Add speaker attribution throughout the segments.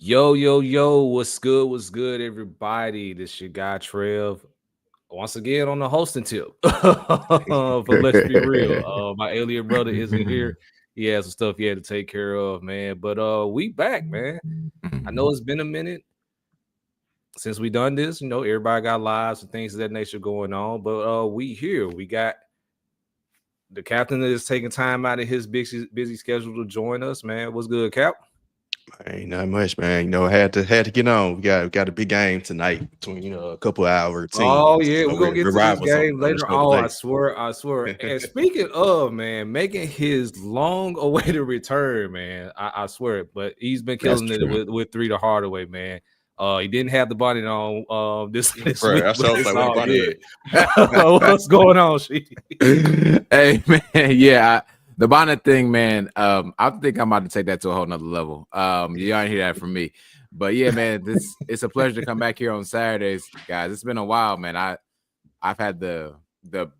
Speaker 1: Yo, what's good? What's good, everybody? This your guy Trev. Once again on the hosting tip. But let's be real. My alien brother isn't here. He has some stuff he had to take care of, man. But we back, man. I know it's been a minute since we done this. You know, everybody got lives and things of that nature going on. But we here. We got the captain that is taking time out of his busy schedule to join us, man. What's good, Cap?
Speaker 2: Ain't not much, man. You know, had to get on. We got a big game tonight between a couple of our teams.
Speaker 1: Oh yeah, we're gonna get to this game later. Oh, I swear. And speaking of, man, making his long-awaited return, man, I swear. But he's been killing it with 3 the hard way, man. He didn't have the bonnet on this week.
Speaker 2: That's all good.
Speaker 1: What's going on, She?
Speaker 3: Hey man, yeah. The bonnet thing, man, I think I'm about to take that to a whole nother level. You all hear that from me. But yeah, man, it's a pleasure to come back here on Saturdays, guys. It's been a while, man. I've had the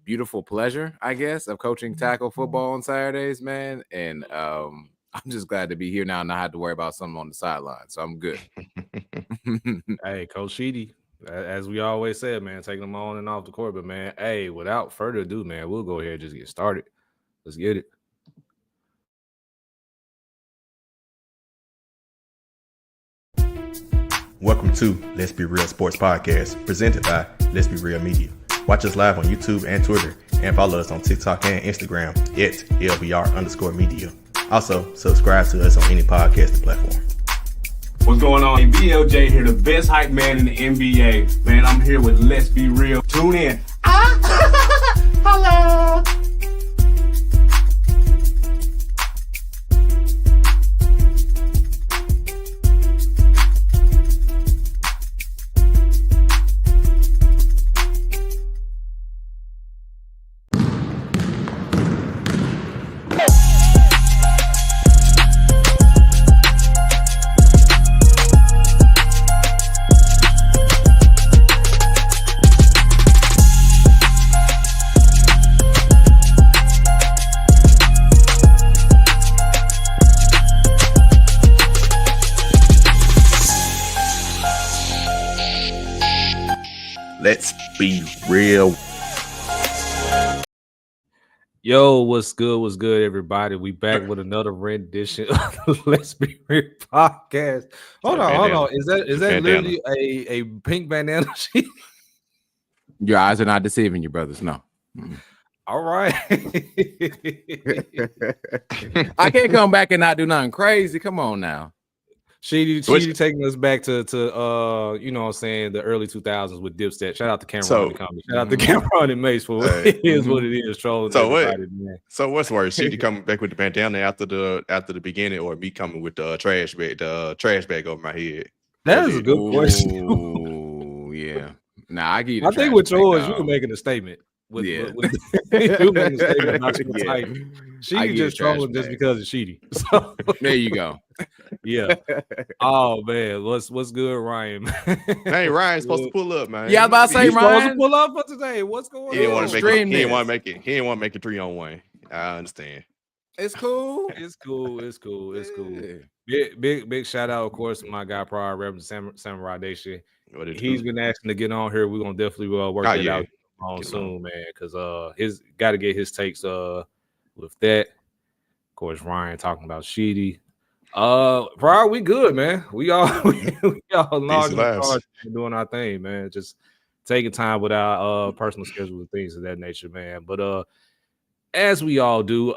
Speaker 3: beautiful pleasure, I guess, of coaching tackle football on Saturdays, man. And I'm just glad to be here now and not have to worry about something on the sideline. So I'm good.
Speaker 1: Hey, Coach Sheedy, as we always said, man, taking them on and off the court. But man, hey, without further ado, man, we'll go ahead and just get started. Let's get it.
Speaker 2: Welcome to Let's Be Real Sports Podcast, presented by Let's Be Real Media. Watch us live on YouTube and Twitter, and follow us on TikTok and Instagram at LBR_media. Also, subscribe to us on any podcasting platform.
Speaker 4: What's going on? BLJ here, the best hype man in the NBA. Man, I'm here with Let's Be Real. Tune in. Hello.
Speaker 2: Let's be real.
Speaker 1: Yo, what's good? What's good, everybody? We back with another rendition of the Let's Be Real podcast. Hold on. Is that literally a pink bandana sheet?
Speaker 3: Your eyes are not deceiving you, brothers. No.
Speaker 1: All right.
Speaker 3: I can't come back and not do nothing crazy. Come on now.
Speaker 1: She taking us back to you know what I'm saying, the early 2000s with Dipset. Shout out to Cameron. Shout out to Cameron and Mace for what it is, what it is. Trolling.
Speaker 2: So what's worse? She coming back with the bandana after the beginning, or me coming with the trash bag over my head?
Speaker 1: That is a good question.
Speaker 3: Oh yeah. Nah, I give you.
Speaker 1: I think with yours, you were making a statement. You making a statement about your type. Sheedy just trolling just because it's Sheedy. So
Speaker 3: there you go.
Speaker 1: Yeah. Oh man, what's good, Ryan?
Speaker 2: Hey, Ryan's supposed to pull up, man.
Speaker 3: Yeah, I was about to say, Ryan
Speaker 1: supposed to pull up for today. What's going on?
Speaker 2: He didn't want to make it. He didn't want to make it 3-on-1. I understand.
Speaker 3: It's cool.
Speaker 1: It's cool. Big shout out, of course, to my guy Prior Reverend Samurai Nation. He's been asking to get on here. We're gonna definitely work that out soon, man, because his got to get his takes with that. Of course, Ryan talking about Sheedy. Prior, we good, man. We all large doing our thing, man. Just taking time with our personal schedules and things of that nature, man. But as we all do,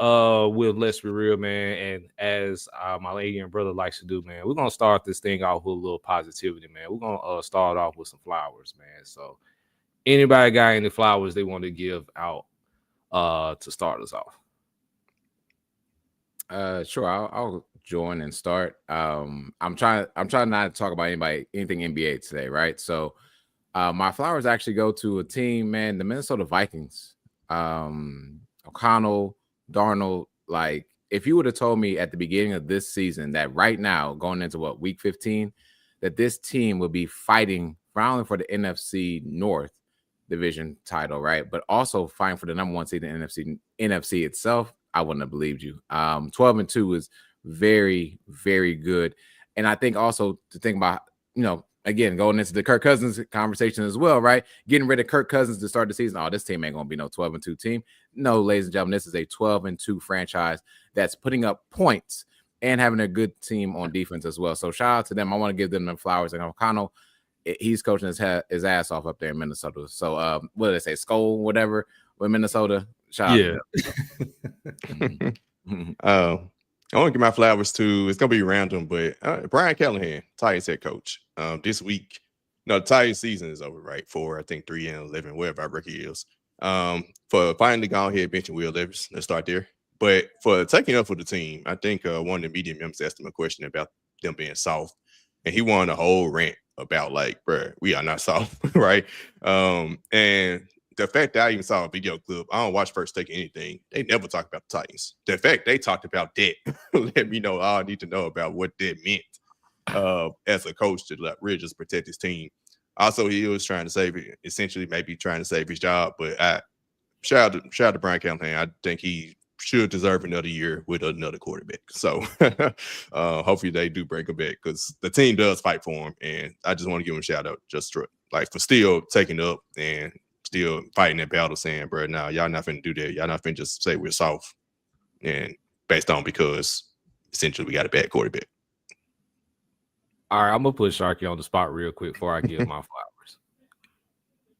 Speaker 1: with Let's Be Real, man, and as my lady and brother likes to do, man, we're gonna start this thing off with a little positivity, man. We're gonna start off with some flowers, man. So anybody got any flowers they want to give out to start us off?
Speaker 3: Sure, I'll join and start. I'm trying not to talk about anything NBA today, right? So my flowers actually go to a team, man, the Minnesota Vikings. O'Connell, Darnold, like if you would have told me at the beginning of this season that right now, going into week 15, that this team would be fighting not only for the NFC North division title, right, but also fighting for the number 1 seed in the NFC itself, I wouldn't have believed you. 12-2 is very, very good. And I think also to think about, again, going into the Kirk Cousins conversation as well, right? Getting rid of Kirk Cousins to start the season. Oh, this team ain't going to be no 12-2 team. No, ladies and gentlemen, this is a 12-2 franchise that's putting up points and having a good team on defense as well. So shout out to them. I want to give them the flowers. And O'Connell, he's coaching his ass off up there in Minnesota. So what did they say? Skull, whatever, with Minnesota. Shout out.
Speaker 2: I want to give my flowers to, it's going to be random, but Brian Callahan, Titans head coach. This week, the Titans season is over, right? For, I think, 3-11, whatever our record is. For finally gone ahead benching Will Levis. Let's start there. But for taking up for the team, I think one of the media members asked him a question about them being soft. And he won a whole rant about, like, bruh, we are not soft, right? And the fact that I even saw a video clip, I don't watch First Take anything. They never talk about the Titans. The fact they talked about that let me know all I need to know about what that meant as a coach to like really just protect his team. Also, he was trying to save it, essentially maybe trying to save his job. But shout out to Brian Callahan. I think he should deserve another year with another quarterback. So hopefully they do bring him back because the team does fight for him. And I just want to give him a shout out just for still taking up and still fighting that battle, saying, bro, nah, y'all not finna do that. Y'all not finna just say we're soft and based on because essentially we got a bad quarterback.
Speaker 1: All right, I'm gonna put Sharky on the spot real quick before I give my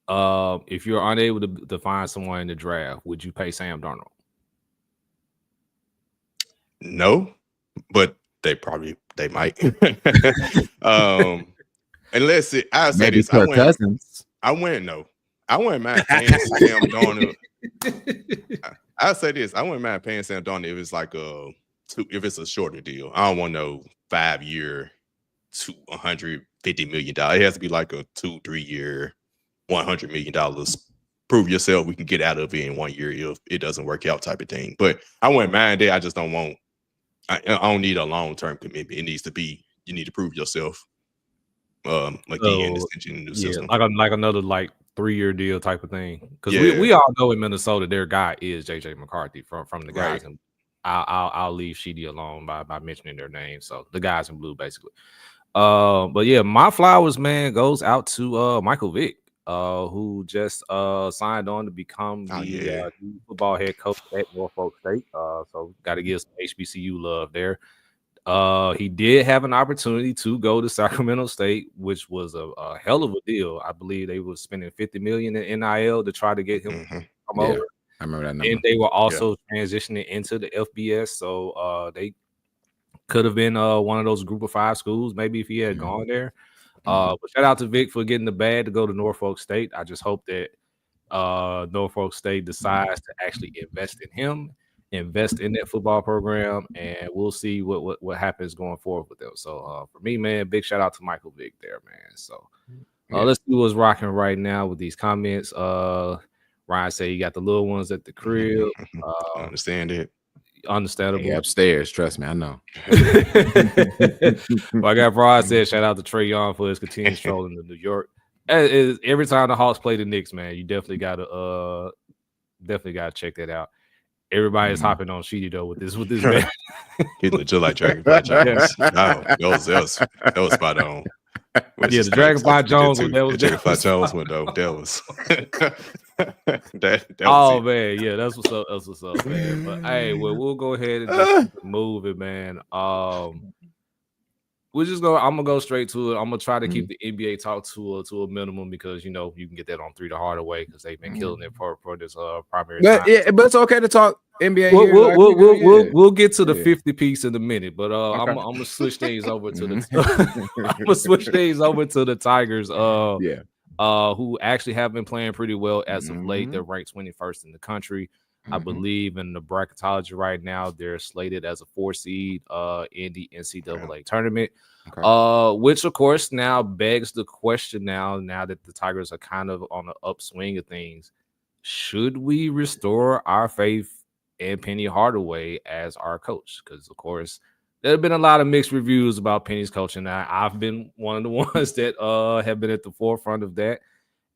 Speaker 1: flowers. If you're unable to find someone in the draft, would you pay Sam Darnold?
Speaker 2: No, but they might. Unless I say
Speaker 3: maybe
Speaker 2: this,
Speaker 3: Cousins.
Speaker 2: I wouldn't mind paying Sam Darnold. I'll say this: I wouldn't mind paying Sam Darnold if it's like if it's a shorter deal. I don't want no 5-year, $250 million. It has to be like a 2-3 year, $100 million. Prove yourself. We can get out of it in 1 year if it doesn't work out, type of thing. But I wouldn't mind that. I just don't want. I don't need a long-term commitment. It needs to be. You need to prove yourself. Again, in the new system.
Speaker 1: like another 3-year deal type of thing. Because we all know in Minnesota their guy is JJ McCarthy from the guys, and I'll leave Sheedy alone by mentioning their name. So the guys in blue, basically. But yeah, my flowers, man, goes out to Michael Vick, who just signed on to become the new football head coach at Norfolk State. So got to give some HBCU love there. He did have an opportunity to go to Sacramento State, which was a hell of a deal. I believe they were spending $50 million in NIL to try to get him to come over.
Speaker 3: I remember that number.
Speaker 1: And they were also transitioning into the FBS, so they could have been one of those Group of 5 schools, maybe if he had gone there. But shout out to Vic for getting the bag to go to Norfolk State. I just hope that Norfolk State decides to actually invest in him, invest in that football program, and we'll see what happens going forward with them. So for me, man, big shout out to Michael Vick there, man. So let's see what's rocking right now with these comments. Ryan said you got the little ones at the crib.
Speaker 2: I understand it.
Speaker 1: Understandable.
Speaker 3: Yeah, upstairs, trust me, I know.
Speaker 1: Well, I got Brian said shout out to Trae Young for his continued strolling to New York. Every time the Hawks play the Knicks, man, you definitely gotta check that out. Everybody's hopping on Sheedy though with this man.
Speaker 2: He looked just like Dragonfly Jones. No, that was spot on.
Speaker 1: The Dragonfly Jones one. That was
Speaker 2: Dragonfly Jones one though. That was. that
Speaker 1: oh
Speaker 2: was
Speaker 1: man, yeah, that's what's up. That's what's up, man. But hey, we'll go ahead and just move it, man. I'm gonna go straight to it. I'm gonna try to keep the NBA talk to a minimum because you can get that on 3 the Harder Way because they've been killing it for this primary time.
Speaker 3: But it's okay to talk NBA.
Speaker 1: We'll get to the 50 piece in a minute, but okay. I'm gonna switch things over to the Tigers. Who actually have been playing pretty well as of late. They're ranked 21st in the country. I believe in the bracketology right now, they're slated as a 4 seed in the NCAA tournament, which of course now begs the question now that the Tigers are kind of on the upswing of things, should we restore our faith in Penny Hardaway as our coach? Because of course there have been a lot of mixed reviews about Penny's coaching. I've been one of the ones that have been at the forefront of that.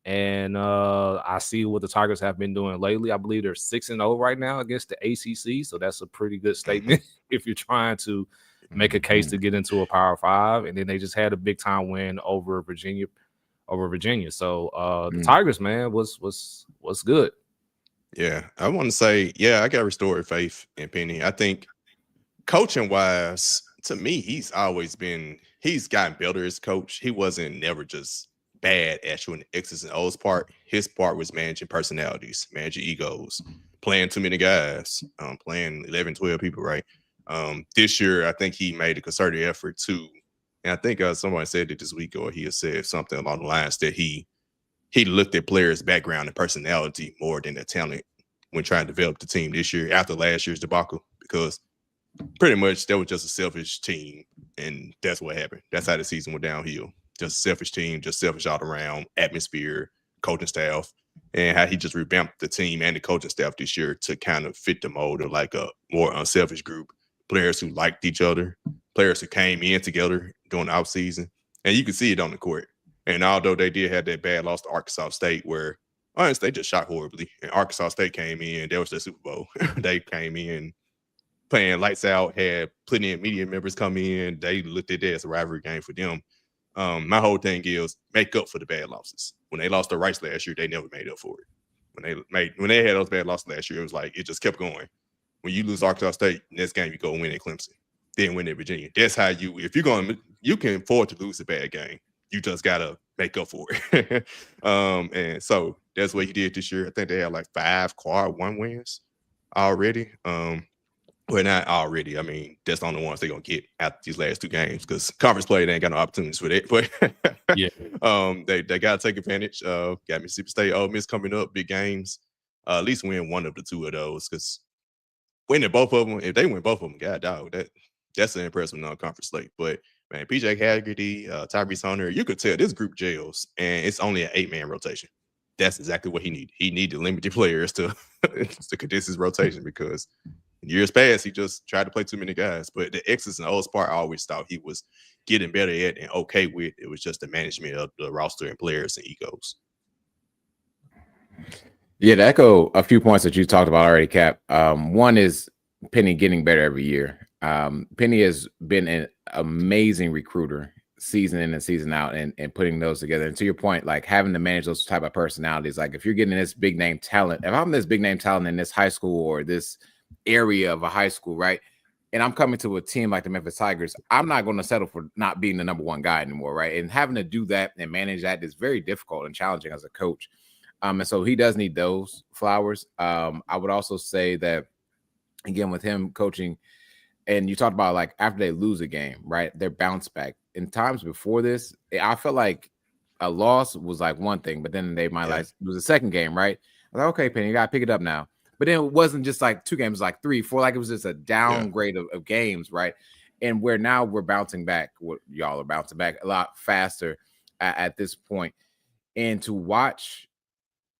Speaker 1: And I see what the Tigers have been doing lately. I believe they're 6-0 right now against the ACC. So that's a pretty good statement if you're trying to make a case to get into a Power 5, and then they just had a big time win over Virginia. So the Tigers, man, was good.
Speaker 2: Yeah, I want to say, I got restored faith in Penny. I think coaching wise, to me, he's gotten better as coach. He wasn't never just bad at showing the X's and O's part. His part was managing personalities, managing egos, playing too many guys, playing 11, 12 people, right? This year, I think he made a concerted effort to, and I think someone said it this week, or he has said something along the lines that he looked at players' background and personality more than their talent when trying to develop the team this year after last year's debacle, because pretty much that was just a selfish team, and that's what happened. That's how the season went downhill. Just a selfish team, just selfish all around, atmosphere, coaching staff, and how he just revamped the team and the coaching staff this year to kind of fit the mold of like a more unselfish group, players who liked each other, players who came in together during the offseason, and you can see it on the court. And although they did have that bad loss to Arkansas State, where honestly they just shot horribly, and Arkansas State came in, that was their Super Bowl. They came in playing lights out, had plenty of media members come in. They looked at that as a rivalry game for them. My whole thing is make up for the bad losses. When they lost to Rice last year, they never made up for it. When they had those bad losses last year, it was like it just kept going. When you lose Arkansas State, next game you go win at Clemson, then win at Virginia. That's how you can afford to lose a bad game. You just gotta make up for it. And so that's what he did this year. I think they had like 5 quad 1 wins already. Well, not already. I mean, that's the only ones they're gonna get after these last 2 games, because conference play, they ain't got no opportunities for that. But they gotta take advantage. Got Mississippi State, Ole Miss coming up, big games. At least win one of the 2 of those, because winning both of them, if they win both of them, god dog, that's an impressive non-conference slate. But man, PJ Haggerty, Tyrese Hunter, you could tell this group gels, and it's only an 8-man rotation. That's exactly what he needed. He needed limited players to condense his rotation, because in years past, he just tried to play too many guys. But the X's and O's part, I always thought he was getting better at and okay with. It was just the management of the roster and players and egos.
Speaker 3: Yeah, to echo a few points that you talked about already, Cap. One is Penny getting better every year. Penny has been an amazing recruiter, season in and season out, and putting those together. And to your point, like having to manage those type of personalities, like if you're getting this big name talent, if I'm this big name talent in this high school or this area of a high school, right, and I'm coming to a team like the Memphis Tigers, I'm not going to settle for not being the number 1 guy anymore, right? And having to do that and manage that is very difficult and challenging as a coach. And so he does need those flowers. I would also say that, again, with him coaching, and you talked about like after they lose a game, right, their bounce back. In times before this, I felt like a loss was like one thing, but then they might like lose a second game, right? I was like, okay, Penny, you got to pick it up now. But then it wasn't just like 2 games, like 3, 4, like it was just a downgrade of games, right? And where now we're bouncing back, y'all are bouncing back a lot faster at this point. And to watch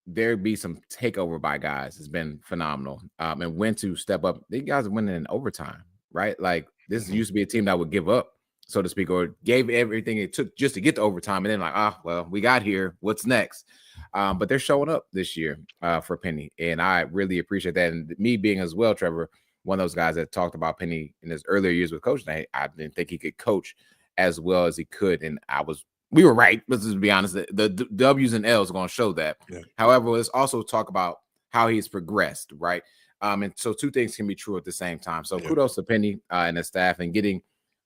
Speaker 3: there be some takeover by guys has been phenomenal. And when to step up, these guys are winning in overtime, right? Like this used to be a team that would give up, so to speak, or gave everything it took just to get to overtime, and then like, well, we got here. What's next? But they're showing up this year for Penny, and I really appreciate that. And me being as well, Trevor, one of those guys that talked about Penny in his earlier years with coaching, I didn't think he could coach as well as he could, and we were right. Let's just be honest. The W's and L's are going to show that. Yeah. However, let's also talk about how he's progressed, right? And so 2 things can be true at the same time. So kudos to Penny and the staff, and getting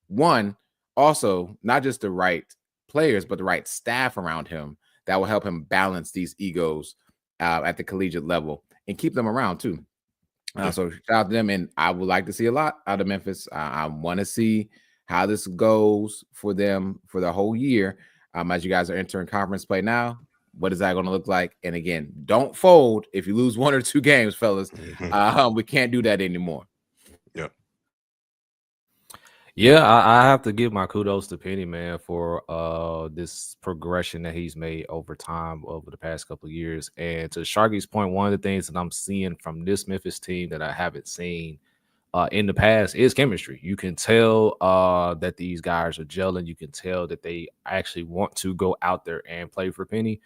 Speaker 3: one, also not just the right players, but the right staff around him that will help him balance these egos at the collegiate level and keep them around too. So shout out to them, and I would like to see a lot out of Memphis. I want to see how this goes for them for the whole year. As you guys are entering conference play now, what is that going to look like? And again, don't fold if you lose 1 or 2 games, fellas. We can't do that anymore.
Speaker 1: Yeah, I have to give my kudos to Penny, man, for this progression that he's made over time over the past couple of years. And to Sharky's point, one of the things that I'm seeing from this Memphis team that I haven't seen in the past is chemistry. You can tell that these guys are gelling. You can tell that they actually want to go out there and play for Penny.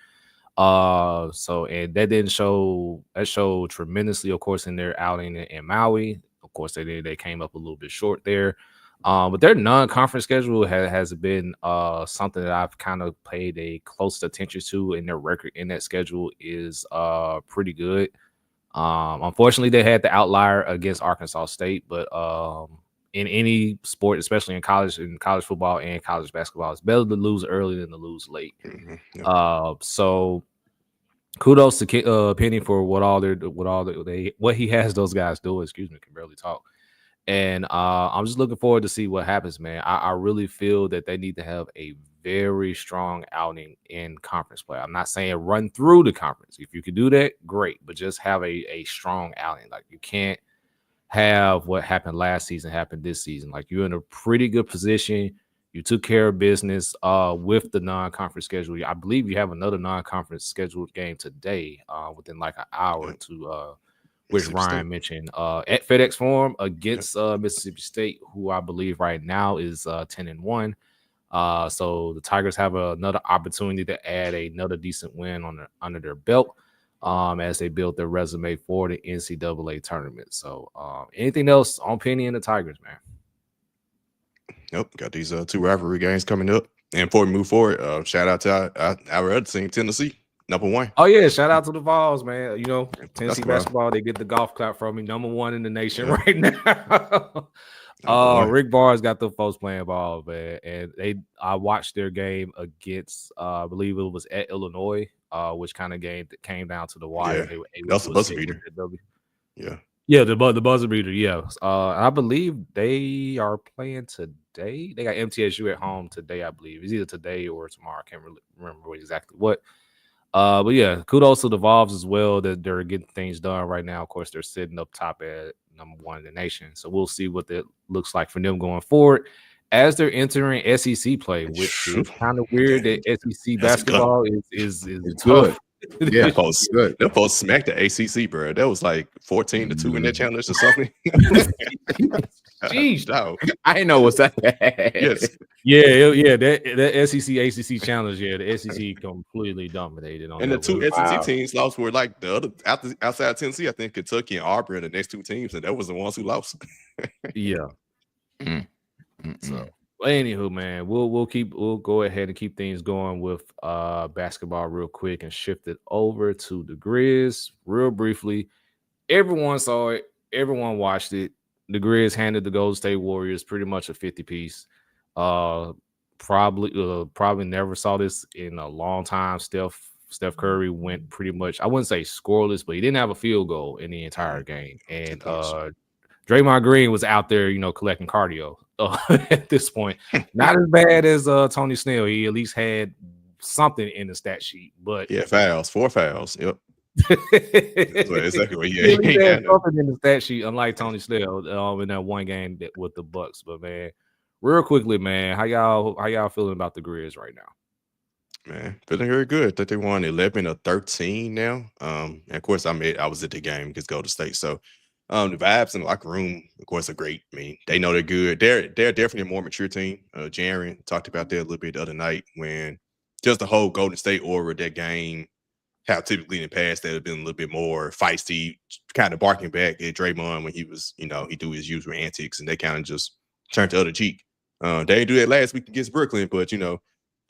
Speaker 1: And that showed tremendously, of course, in their outing in Maui. Of course, they came up a little bit short there. But their non-conference schedule has been something that I've kind of paid a close attention to, and their record in that schedule is pretty good. Unfortunately, they had the outlier against Arkansas State, but in any sport, especially in college football and college basketball, it's better to lose early than to lose late. So kudos to Penny for what he has those guys do. Excuse me, can barely talk. And I'm just looking forward to see what happens, man. I really feel that they need to have a very strong outing in conference play. I'm not saying run through the conference. If you can do that, great. But just have a strong outing. Like, you can't have what happened last season happen this season. Like, you're in a pretty good position. You took care of business with the non-conference schedule. I believe you have another non-conference scheduled game today within like an hour to which Ryan mentioned at FedEx Forum against Mississippi State, who I believe right now is 10-1. So the Tigers have another opportunity to add another decent win under their belt as they build their resume for the NCAA tournament. So anything else on Penny and the Tigers, man?
Speaker 2: Nope. Got these two rivalry games coming up. And before we move forward, shout out to our other team, Tennessee. #1.
Speaker 1: Oh yeah, shout out to the Vols, man. You know, Tennessee basketball, they get the golf clap from me. #1 in the nation right now. Rick Barnes got the folks playing ball, man. And I watched their game against I believe it was at Illinois, which kind of game that came down to the wire.
Speaker 2: Yeah. That's the buzzer beater.
Speaker 1: Yeah, the buzzer beater, yeah. I believe they are playing today. They got MTSU at home today, I believe. It's either today or tomorrow. I can't really remember exactly what. But yeah, kudos to the Vols as well that they're getting things done right now. Of course, they're sitting up top at #1 in the nation. So we'll see what that looks like for them going forward as they're entering SEC play, which is kind of weird that SEC basketball is
Speaker 2: good. Yeah, they're supposed to smack the ACC, bro. That was like 14-2 in that challenge or something.
Speaker 1: Jeez,
Speaker 2: no.
Speaker 3: I didn't know what's that.
Speaker 1: Yes. Yeah. That SEC ACC challenge, yeah, the SEC completely dominated on.
Speaker 2: And the two SEC teams lost were like the other outside Tennessee. I think Kentucky and Auburn are the next two teams, and that was the ones who lost.
Speaker 1: Yeah. So, anywho, man, we'll go ahead and keep things going with basketball real quick and shift it over to the Grizz real briefly. Everyone saw it. Everyone watched it. The Grizz handed the Golden State Warriors pretty much a 50-piece. Probably never saw this in a long time. Steph Curry went pretty much, I wouldn't say scoreless, but he didn't have a field goal in the entire game. And Draymond Green was out there, collecting cardio at this point. Not as bad as Tony Snell. He at least had something in the stat sheet. But
Speaker 2: yeah, 4 fouls. Yep. That's exactly what he
Speaker 1: had something in the stat sheet, unlike Tony Snell in that one game with the Bucks. But man, real quickly, man, how y'all feeling about the Grizz right now?
Speaker 2: Man, feeling very good. That they won 11 or 13 now. And of course, I was at the game against Golden State, so the vibes in the locker room, of course, are great. I mean, they know they're good. They're definitely a more mature team. Jaren talked about that a little bit the other night when just the whole Golden State aura of that game. How typically in the past that have been a little bit more feisty, kind of barking back at Draymond when he was, he do his usual antics, and they kind of just turned the other cheek. They didn't do that last week against Brooklyn, but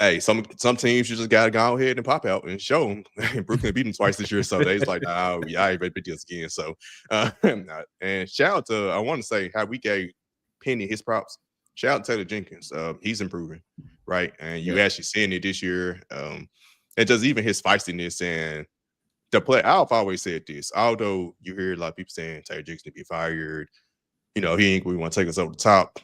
Speaker 2: hey, some teams you just gotta go ahead and pop out and show them. Brooklyn beat them twice this year, so they just like, nah, I ain't ready to beat this again. So, and shout out to, I want to say how we gave Penny his props. Shout out to Taylor Jenkins. He's improving, right? And you actually seeing it this year. And just even his feistiness and the play. I've always said this, although you hear a lot of people saying Taylor Jenkins to be fired, he ain't we want to take us over the top.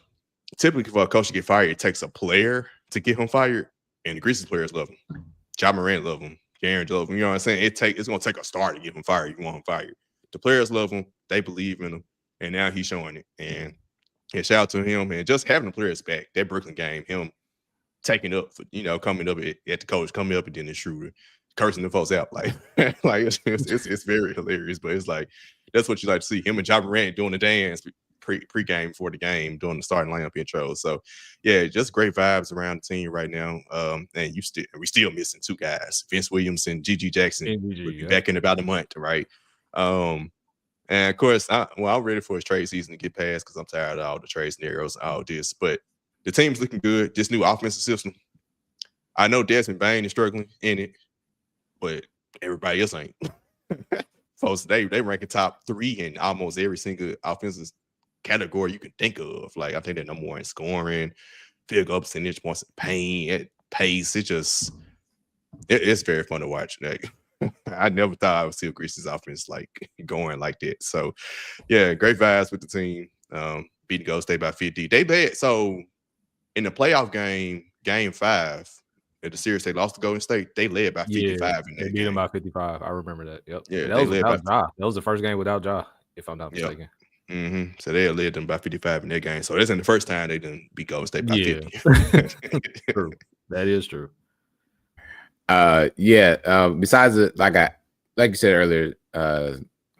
Speaker 2: Typically, for a coach to get fired, it takes a player to get him fired, and the Grizzlies players love him. Ja Morant love him. Jaren love him. You know what I'm saying? It's going to take a star to get him fired. You want him fired. The players love him. They believe in him, and now he's showing it. And shout out to him, and just having the players back. That Brooklyn game, him taking up for, coming up at the coach, coming up and then the shooter, cursing the folks out. Like it's very hilarious, but it's like, that's what you like to see. Him and Ja Morant doing the dance pre-game before the game, doing the starting lineup intro. So yeah, just great vibes around the team right now. And we still missing 2 guys, Vince Williams and Gigi Jackson. We'll be back in about a month, right? And of course, I'm ready for his trade season to get past because I'm tired of all the trade scenarios and all this. But the team's looking good. This new offensive system. I know Desmond Bain is struggling in it, but everybody else ain't. Folks, they ranking top 3 in almost every single offensive category you can think of. Like I think they're number 1 in scoring, field goal percentage, points of pace. It's very fun to watch. Like, I never thought I would see a Grizzlies offense like going like that. So, yeah, great vibes with the team. Beating Golden State by 50. They bet. So, in the playoff game 5, at the series they lost to Golden State, they led by 55 in that
Speaker 1: they beat them by 55. I remember that. Yep.
Speaker 2: Yeah,
Speaker 1: that was without Ja. That was the first game without Ja, if I'm not mistaken.
Speaker 2: Yep. So they led them by 55 in that game. So, this isn't the first time they didn't beat Golden State by 50.
Speaker 1: True. That is true.
Speaker 3: Besides it, like you said earlier,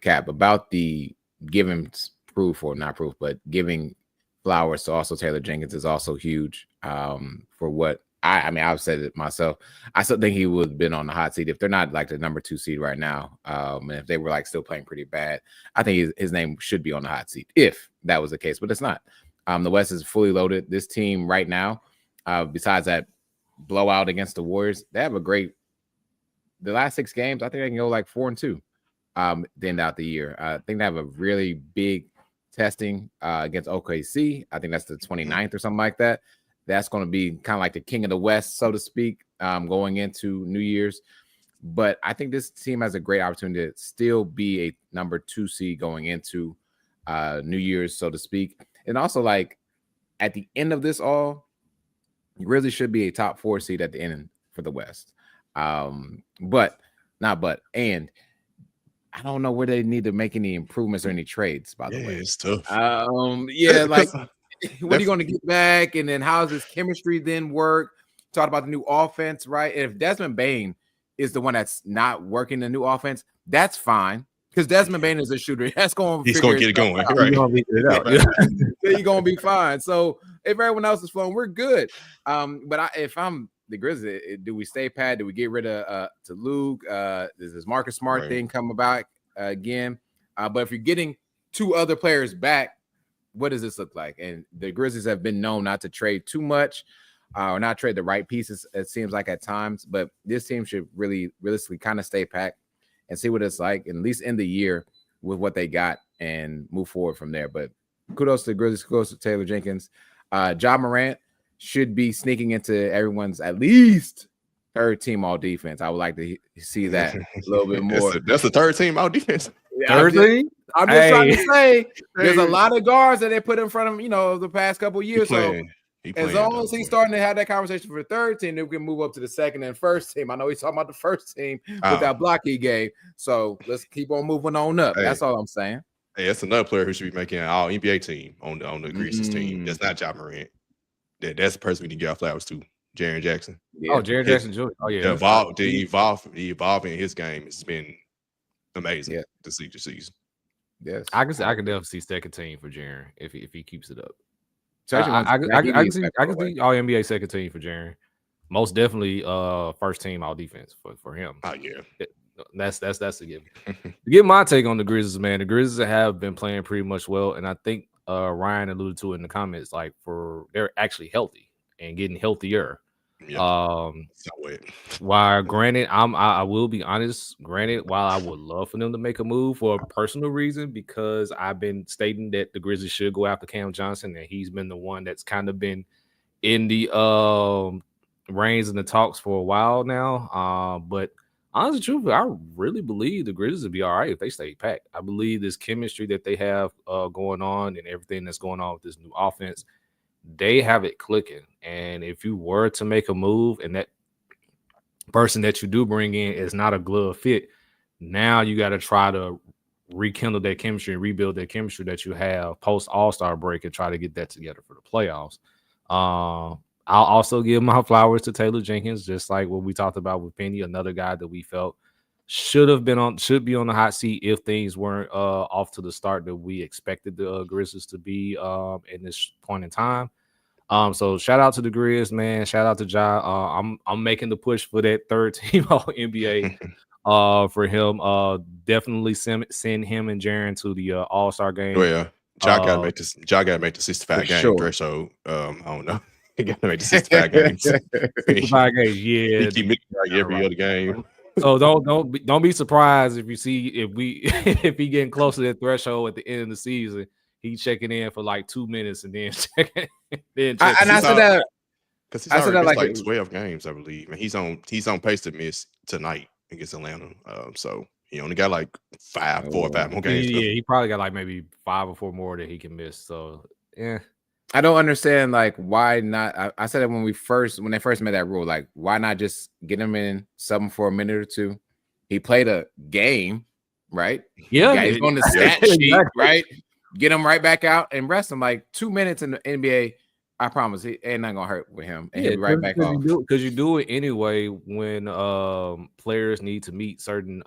Speaker 3: Cap, about the giving proof or not proof, but giving flowers to also Taylor Jenkins is also huge. For what I've said it myself. I still think he would have been on the hot seat if they're not like the number 2 seed right now. And if they were like still playing pretty bad, I think his name should be on the hot seat if that was the case, but it's not. The West is fully loaded. This team right now, besides that blowout against the Warriors, they have the last 6 games, I think they can go like 4-2 to end out the year. I think they have a really big testing against OKC. I think that's the 29th or something like that. That's going to be kind of like the king of the West, so to speak, going into New Year's. But I think this team has a great opportunity to still be a number 2 seed going into New Year's, so to speak. And also, like, at the end of this all, Grizzlies should be a top 4 seed at the end for the West. And I don't know where they need to make any improvements or any trades, by the way.
Speaker 2: It's tough.
Speaker 3: Like, what are you going to get back? And then how does this chemistry then work? Talk about the new offense, right? And if Desmond Bain is the one that's not working the new offense, that's fine. Because Desmond Bain is a shooter. He's going to get it going. Right. He's going to get it out. He's going to be fine. So if everyone else is flowing, we're good. But if I'm the Grizzlies, do we stay pat? Do we get rid of to Luke? Does this Marcus Smart thing come about again? But if you're getting 2 other players back, what does this look like? And the Grizzlies have been known not to trade too much or not trade the right pieces, it seems like at times. But this team should really realistically kind of stay packed and see what it's like, and at least end the year with what they got and move forward from there. But kudos to the Grizzlies, kudos to Taylor Jenkins. Ja Morant should be sneaking into everyone's at least 3rd team all defense. I would like to see that a little bit more.
Speaker 2: That's the 3rd team all defense.
Speaker 3: I'm just trying to say there's a lot of guards that they put in front of him, the past couple of years. So as long as he's starting to have that conversation for the 3rd team, then we can move up to the 2nd and 1st team. I know he's talking about the 1st team with that block he gave. So let's keep on moving on up. That's all I'm saying.
Speaker 2: Hey, that's another player who should be making an all NBA team on the Grizzlies team. That's not Ja Morant. That's the person we need to get our flowers to. Jaren Jackson.
Speaker 1: Yeah. Oh, Jaren Jackson Jr. Oh, yeah.
Speaker 2: The evolving in his game has been amazing to see this season.
Speaker 1: Yes, I can definitely see 2nd team for Jaren if he keeps it up. So I can see all NBA 2nd team for Jaren. Most definitely 1st team all defense for him.
Speaker 2: Oh yeah.
Speaker 1: That's a given. To get my take on the Grizzlies, man, the Grizzlies have been playing pretty much well, and I think Ryan alluded to it in the comments, like they're actually healthy and getting healthier.
Speaker 2: Yep.
Speaker 1: While granted, I will be honest. Granted, while I would love for them to make a move for a personal reason, because I've been stating that the Grizzlies should go after Cam Johnson, and he's been the one that's kind of been in the reins and the talks for a while now. But honestly, truthfully, I really believe the Grizzlies will be all right if they stay packed. I believe this chemistry that they have going on and everything that's going on with this new offense, they have it clicking. And if you were to make a move and that person that you do bring in is not a glove fit, now you got to try to rekindle that chemistry and rebuild that chemistry that you have post All-Star break and try to get that together for the playoffs. I'll also give my flowers to Taylor Jenkins, just like what we talked about with Penny, another guy that we felt should be on the hot seat if things weren't off to the start that we expected the Grizzlies to be in this point in time. So shout out to the Grizz, man. Shout out to Ja. I'm making the push for that 3rd team all NBA for him. Definitely send him and Jaren to the All-Star game.
Speaker 2: Well, Ja gotta make this. Ja gotta make the 65 game threshold. I don't know. He gotta make the 65 games.
Speaker 1: 65 games, yeah.
Speaker 2: He keep missing like every other game.
Speaker 1: So don't be surprised if you see if he getting close to that threshold at the end of the season. He checking in for like 2 minutes and then checking.
Speaker 2: I said that because he's already missed like 12 games, I believe, and he's on pace to miss tonight against Atlanta. So he only got like 4 or 5 more games.
Speaker 1: Yeah, he probably got like maybe 5 or 4 more that he can miss. So yeah,
Speaker 3: I don't understand like why not. I said it when they first made that rule. Like, why not just get him in something for a minute or two? He played a game, right?
Speaker 1: Yeah,
Speaker 3: he's on the stat sheet, right? Get him right back out and rest him. Like 2 minutes in the NBA, I promise it ain't not gonna hurt with him. And he'll be right back off.
Speaker 1: Because you do it anyway when players need to meet certain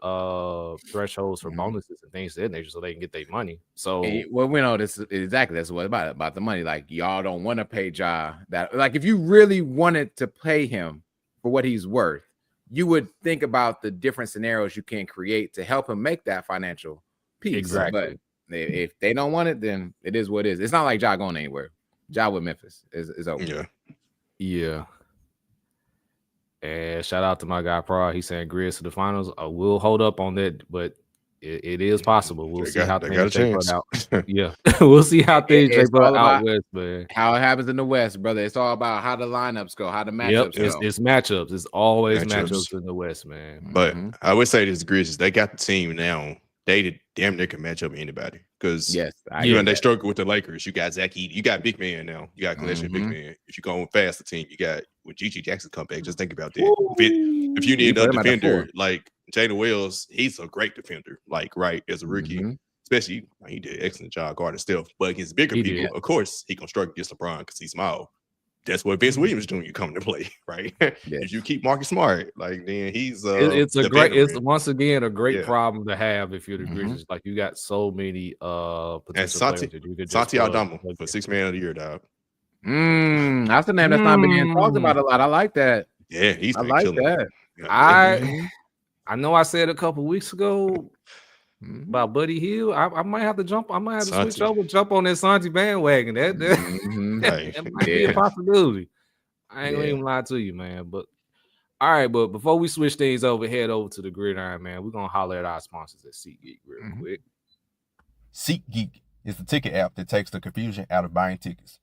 Speaker 1: thresholds for bonuses and things of that nature so they can get their money. So
Speaker 3: well, we know this exactly that's what it's about the money. Like y'all don't want to pay Ja that. Like if you really wanted to pay him for what he's worth, you would think about the different scenarios you can create to help him make that financial piece.
Speaker 1: Exactly.
Speaker 3: But if they don't want it, then it is what it is. It's not like Ja going anywhere. Ja with Memphis is over.
Speaker 1: Yeah. And shout out to my guy Prod. He's saying Grizz to the finals. We'll hold up on that, but it is possible. We'll see how things shape out. Yeah, we'll see how things shape out west, man.
Speaker 3: How it happens in the West, brother. It's all about how the lineups go, how the matchups go.
Speaker 1: It's matchups. It's always matchups in the West, man.
Speaker 2: But I would say this Grizz, they got the team now. They damn near can match up with anybody because they struggle with the Lakers. You got Zach Edey, you got big man now. You got collection big man. If you go fast the team, you got when Gigi Jackson come back. Just think about that. If you need another defender like Jalen Wells, he's a great defender. Like as a rookie, especially he did an excellent job guarding Steph. But against bigger people, of course, he gonna struggle against LeBron because he's small. That's what Vince Williams Jr. coming to play, right? If you keep Marcus Smart, like then he's
Speaker 1: it's once again a great problem to have if you're the Grizzlies. Like you got so many potential players that you could just
Speaker 2: Santi Aldama for 6th man of the year, dog.
Speaker 3: That's the name that's not being talked about a lot. I like that.
Speaker 2: Yeah, I
Speaker 3: like that.
Speaker 1: I know I said a couple weeks ago about Buddy Hield. I might have to jump. I might have to jump on that Santi bandwagon. That might be a possibility. I ain't gonna even lie to you, man. But all right, but before we switch things over, head over to the Gridiron, man. We're gonna holler at our sponsors at SeatGeek real quick.
Speaker 2: SeatGeek is the ticket app that takes the confusion out of buying tickets.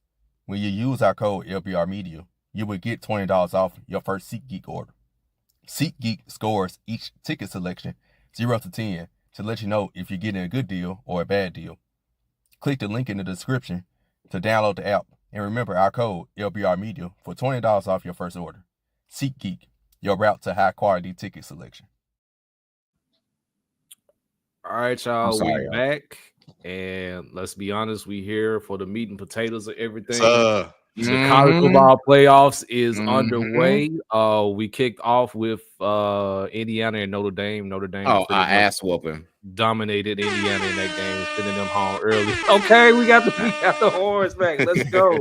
Speaker 2: When you use our code LBR Media, you will get $20 off your first SeatGeek order. SeatGeek scores each ticket selection 0 to 10 to let you know if you're getting a good deal or a bad deal. Click the link in the description to download the app and remember our code LBR Media for $20 off your first order. SeatGeek, your route to high quality ticket selection.
Speaker 1: All right, y'all, we back. And let's be honest, we here for the meat and potatoes of everything. The college football playoffs is underway. We kicked off with Indiana and Notre Dame. Notre Dame,
Speaker 3: ass whooping,
Speaker 1: dominated Indiana in that game, sending them home early. Okay, we got the horns back. Let's go.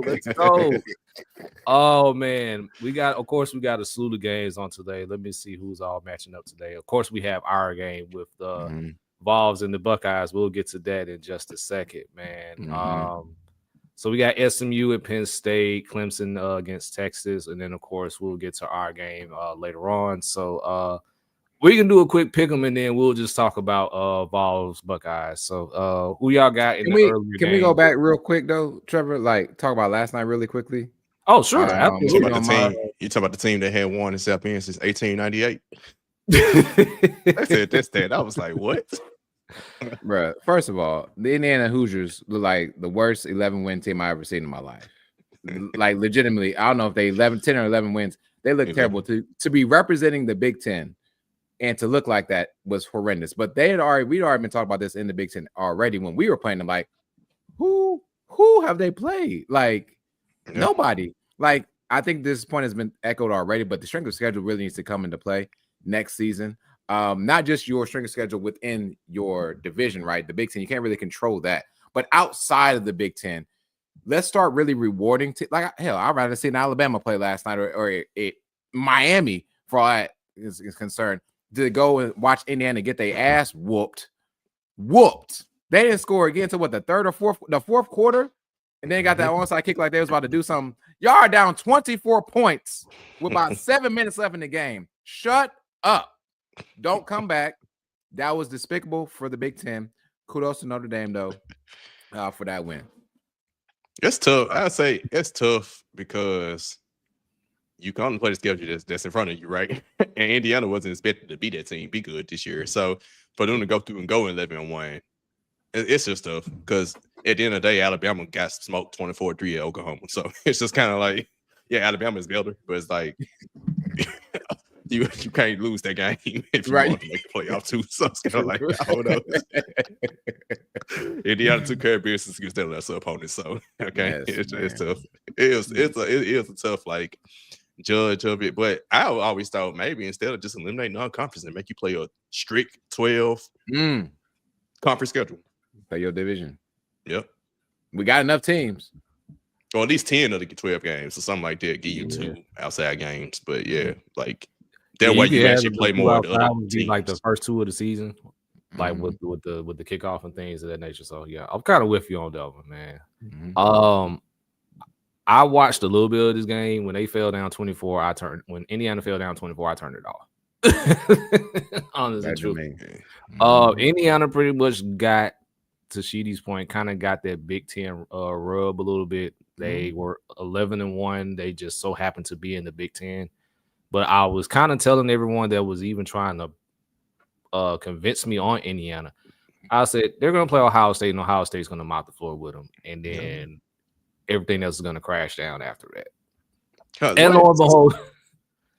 Speaker 1: Oh man, we got a slew of games on today. Let me see who's all matching up today. Of course, we have our game with the Vols and the Buckeyes. We'll get to that in just a second, man. So we got SMU at Penn State, Clemson against Texas, and then of course we'll get to our game later on. So we can do a quick pick 'em and then we'll just talk about Vols Buckeyes. So who y'all got in the earlier game?
Speaker 3: Can we go back real quick though, Trevor? Like talk about last night really quickly.
Speaker 1: Oh sure,
Speaker 2: you talk about the team that had won in South Bend since 1898. I said that's that. I was like, what?
Speaker 3: Bruh, first of all, the Indiana Hoosiers look like the worst 11-win team I ever seen in my life. Like legitimately, I don't know if they 10 or 11 wins. They look terrible. To be representing the Big Ten and to look like that was horrendous. But we'd already been talking about this in the Big Ten already when we were playing them. Like, who have they played? Like nobody. Like I think this point has been echoed already, but the strength of schedule really needs to come into play next season. Not just your strength of schedule within your division, right? The Big Ten, you can't really control that. But outside of the Big Ten, let's start really rewarding. I'd rather see an Alabama play last night or Miami for all that is concerned to go and watch Indiana get their ass whooped. They didn't score again until the fourth quarter, and then got that onside kick like they was about to do something. Y'all are down 24 points with about 7 minutes left in the game. Shut up. Don't come back. That was despicable for the Big Ten. Kudos to Notre Dame, though, for that win.
Speaker 5: It's tough. I'd say it's tough because you can't play the schedule that's in front of you, right? And Indiana wasn't expected to be that team, be good this year. So for them to go through and go 11-1, it's just tough because at the end of the day, Alabama got smoked 24-3 at Oklahoma. So it's just kind of like, yeah, Alabama's better, but it's like you can't lose that game if you want to make the playoff too. So it's kind of like, I don't know. Indiana took care of business against their lesser opponents. So okay, yes, it's tough. It is a tough like judge of it. But I always thought maybe instead of just eliminating non-conference and make you play a strict 12 conference schedule.
Speaker 3: Play your division.
Speaker 5: Yep.
Speaker 3: We got enough teams.
Speaker 5: Or at least 10 of the 12 games or something like that. Give you 2 outside games. But yeah, like that way you actually play more of the other teams.
Speaker 1: Like the first 2 of the season, like with the kickoff and things of that nature. So yeah, I'm kind of with you on that one, man. I watched a little bit of this game. When they fell down 24, when Indiana fell down 24, I turned it off. Honestly, true. Indiana pretty much got, to Sheedy's point, kind of got that Big Ten rub a little bit. They were 11-1. They just so happened to be in the Big Ten. But I was kind of telling everyone that was even trying to convince me on Indiana. I said they're going to play Ohio State, and Ohio State's going to mop the floor with them, and then everything else is going to crash down after that. And lo and behold,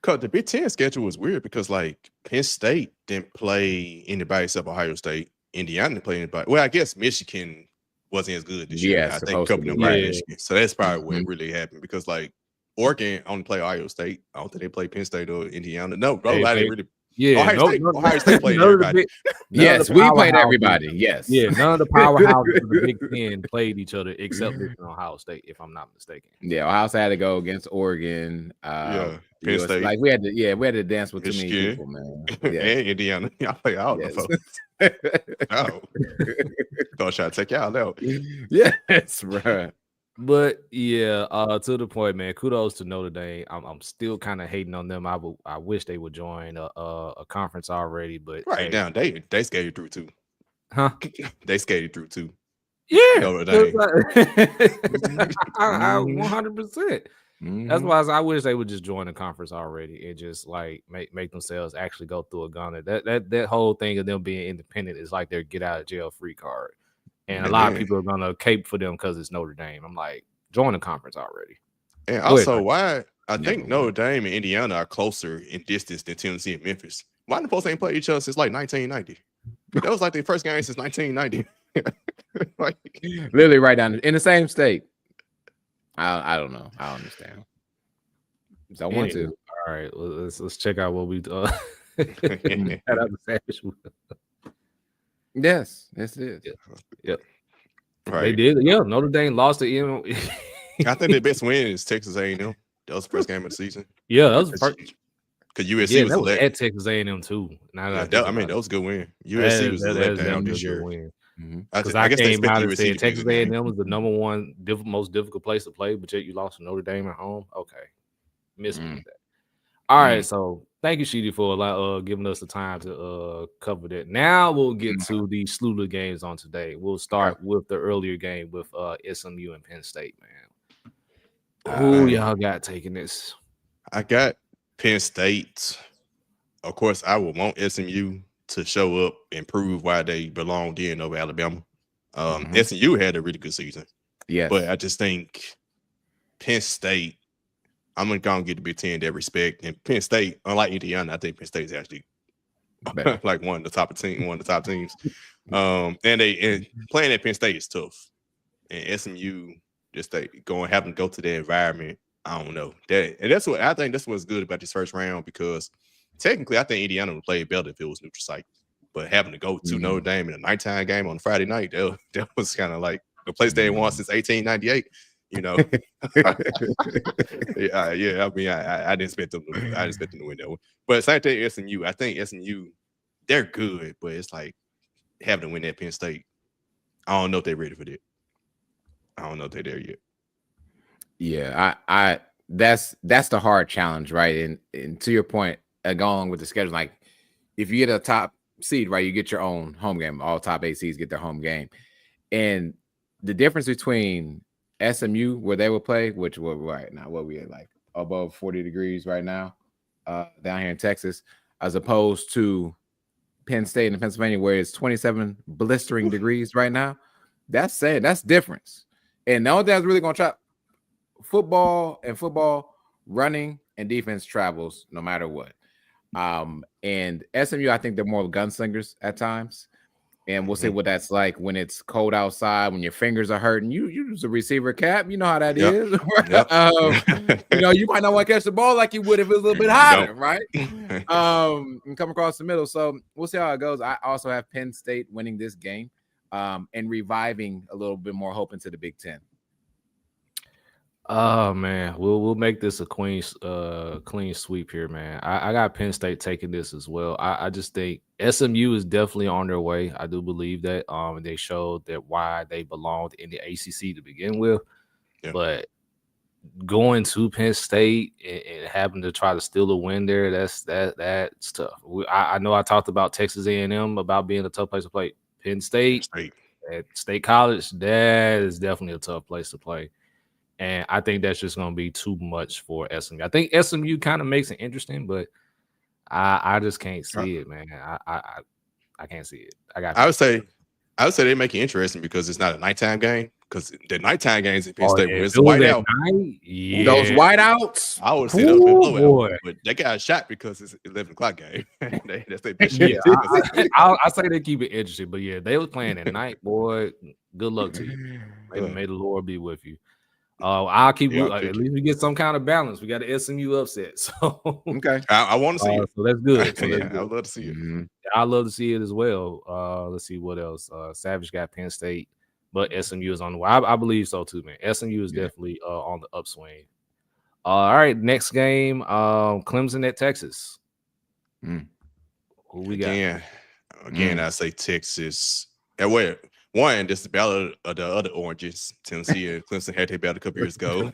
Speaker 5: because the Big Ten schedule was weird because like Penn State didn't play anybody except Ohio State. Indiana didn't play anybody. Well, I guess Michigan wasn't as good this year. I think a couple of them played Michigan. So that's probably what really happened because like Oregon only play Ohio State. I don't think they play Penn State or Indiana. No, bro, I didn't really.
Speaker 1: Yeah,
Speaker 5: Ohio State played everybody.
Speaker 3: Yes, we played everybody. Yes.
Speaker 1: Yeah, none of the powerhouses of the Big Ten played each other except Ohio State, if I'm not mistaken.
Speaker 3: Yeah, Ohio State had to go against Oregon.
Speaker 5: Penn State.
Speaker 3: Like we had to dance with
Speaker 5: Michigan,
Speaker 3: too many people, man.
Speaker 5: And Indiana. Y'all play all the folks. Oh, don't try to take y'all out.
Speaker 3: Yes, right.
Speaker 1: But yeah, to the point, man. Kudos to Notre Dame. I'm still kind of hating on them. I wish they would join a conference already, but
Speaker 5: now they skated through too.
Speaker 1: Huh?
Speaker 5: They skated through too.
Speaker 1: Yeah,
Speaker 5: Notre Dame.
Speaker 1: I 100%. That's why I wish they would just join the conference already and just like make themselves actually go through a gauntlet. That whole thing of them being independent is like their get out of jail free card. And a lot of people are gonna cape for them because it's Notre Dame. I'm like, join the conference already.
Speaker 5: And also, why I think Notre Dame and Indiana are closer in distance than Tennessee and Memphis. Why the folks ain't played each other since like 1990? That was like their first game since 1990. Like,
Speaker 3: literally right down in the same state. I don't know. I don't understand. So I want to.
Speaker 1: All right, let's check out what we shout out to Savage.
Speaker 3: Yes, it is.
Speaker 1: Yep.
Speaker 5: Right.
Speaker 1: They did. Yeah, Notre Dame lost to
Speaker 5: I think the best win is Texas A&M. That was the first game of the season.
Speaker 1: Yeah, that was the first.
Speaker 5: Because USC was
Speaker 1: at Texas A&M too.
Speaker 5: That was a good win. USC was a letdown this year.
Speaker 1: Because I guess came out and said Texas A&M was the number one most difficult place to play, but yet you lost to Notre Dame at home. Okay, missed that. All right, so thank you, Sheedy, for giving us the time to cover that. Now we'll get to the slew of games on today. We'll start with the earlier game with SMU and Penn State, man. Who y'all got taking this?
Speaker 5: I got Penn State. Of course, I would want SMU to show up and prove why they belonged in over Alabama. SMU had a really good season.
Speaker 3: Yeah,
Speaker 5: but I just think Penn State, I'm gonna get the Big Ten that respect. And Penn State, unlike Indiana, I think Penn State is actually like one of the top teams. And playing at Penn State is tough. And SMU just having to go to the environment. I don't know that's what I think. That's what's good about this first round because technically I think Indiana would play better if it was neutral site. But having to go to Notre Dame in a nighttime game on Friday night, that was kind of like the place they won since 1898. Yeah. I mean, I didn't expect them to win that one. But same thing, SMU. I think SMU, they're good, but it's like having to win at Penn State. I don't know if they're ready for that. I don't know if they're there yet.
Speaker 3: Yeah, I that's the hard challenge, right? And to your point, going with the schedule, like if you get a top seed, right, you get your own home game. All top 8 seeds get their home game, and the difference between SMU where they would play, which we're right now, what we at, like above 40 degrees right now, down here in Texas, as opposed to Penn State and Pennsylvania where it's 27 blistering degrees right now. That's difference. And the only thing that's really gonna try football running and defense travels no matter what. And SMU, I think they're more gunslingers at times. And we'll see what that's like when it's cold outside, when your fingers are hurting. You use a receiver cap, you know how that is. Right? You might not want to catch the ball like you would if it was a little bit hotter, right? And come across the middle. So we'll see how it goes. I also have Penn State winning this game and reviving a little bit more hope into the Big Ten.
Speaker 1: Oh man, we'll make this a clean sweep here, man. I got Penn State taking this as well. I just think SMU is definitely on their way. I do believe that. They showed that why they belonged in the ACC to begin with. Yeah. But going to Penn State and having to try to steal a win there, that's tough. I know I talked about Texas A&M about being a tough place to play. Penn State at State College, that is definitely a tough place to play. And I think that's just going to be too much for SMU. I think SMU kind of makes it interesting, but I just can't see it, man. I can't see it. I would say
Speaker 5: they make it interesting because it's not a nighttime game. Because the nighttime games in Penn State, where it's whiteout,
Speaker 3: those whiteouts,
Speaker 5: I would say those blowout, but they got shot because it's 11:00 game. That's their best
Speaker 1: shit. I say they keep it interesting, but yeah, they was playing at night, boy. Good luck to you. May the Lord be with you. I'll keep at least we get some kind of balance. We got an SMU upset, so
Speaker 5: okay. I want to see it.
Speaker 1: So that's good.
Speaker 5: I would love to see it.
Speaker 1: Mm-hmm. I love to see it as well. Let's see what else. Savage got Penn State, but SMU is on the way. I believe so too, man. SMU is definitely on the upswing. All right, next game, Clemson at Texas. Who we got?
Speaker 5: Again, I say Texas. And wait. One, this is the battle of the other oranges. Tennessee and Clemson had their battle a couple years ago.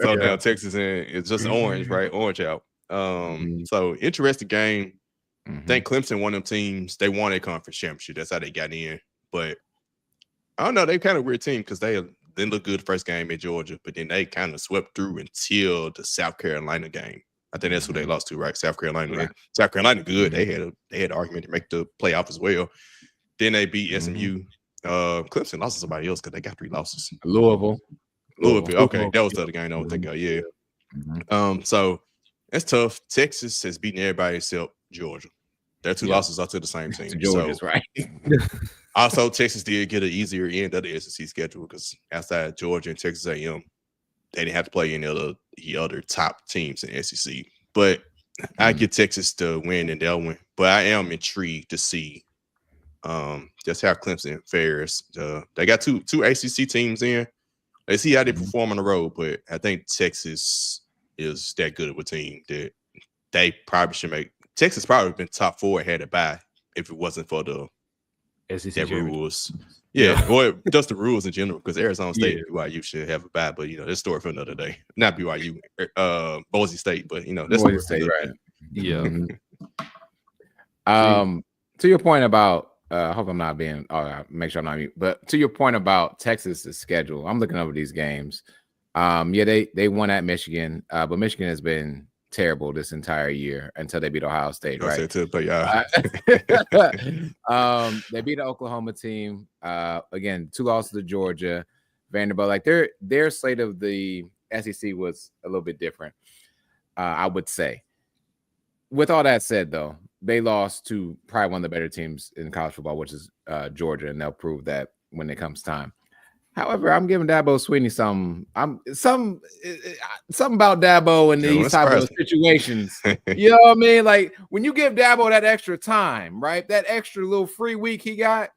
Speaker 5: So now Texas is just orange, right? Orange out. So interesting game. I think Clemson, one of them teams, they won a conference championship. That's how they got in. But I don't know, they kind of weird team because they didn't look good first game at Georgia, but then they kind of swept through until the South Carolina game. I think that's who they lost to, right? South Carolina. Right. South Carolina good. They had an argument to make the playoff as well. Then they beat SMU. Clemson lost to somebody else because they got 3 losses.
Speaker 3: Louisville.
Speaker 5: Okay, that was the other game I don't think of. Yeah. So that's tough. Texas has beaten everybody except Georgia. Their 2 losses are to the same team.
Speaker 3: Georgia's right.
Speaker 5: Also, Texas did get an easier end of the SEC schedule because outside Georgia and Texas A&M, they didn't have to play any of the other top teams in SEC. But I get Texas to win and they'll win. But I am intrigued to see just how Clemson fares. They got two ACC teams in. Let's see how they perform on the road, but I think Texas is that good of a team that they probably should make. Texas probably been top 4 had it by if it wasn't for the
Speaker 1: SEC
Speaker 5: rules. Yeah, or just the rules in general, because Arizona State and BYU should have a bye, but this story for another day. Not BYU, Boise State, but that's
Speaker 3: Boise State, right? Yeah. To your point about I hope I'm not being. Make sure I'm not mute. But to your point about Texas's schedule, I'm looking over these games. They won at Michigan, but Michigan has been terrible this entire year until they beat Ohio State. Right? They beat the Oklahoma team. Again, 2 losses to Georgia, Vanderbilt. Like their slate of the SEC was a little bit different. I would say. With all that said, though, they lost to probably one of the better teams in college football, which is Georgia, and they'll prove that when it comes time. However, I'm giving Dabo Swinney something about Dabo in these type of situations. You know what I mean? Like when you give Dabo that extra time, right? That extra little free week he got,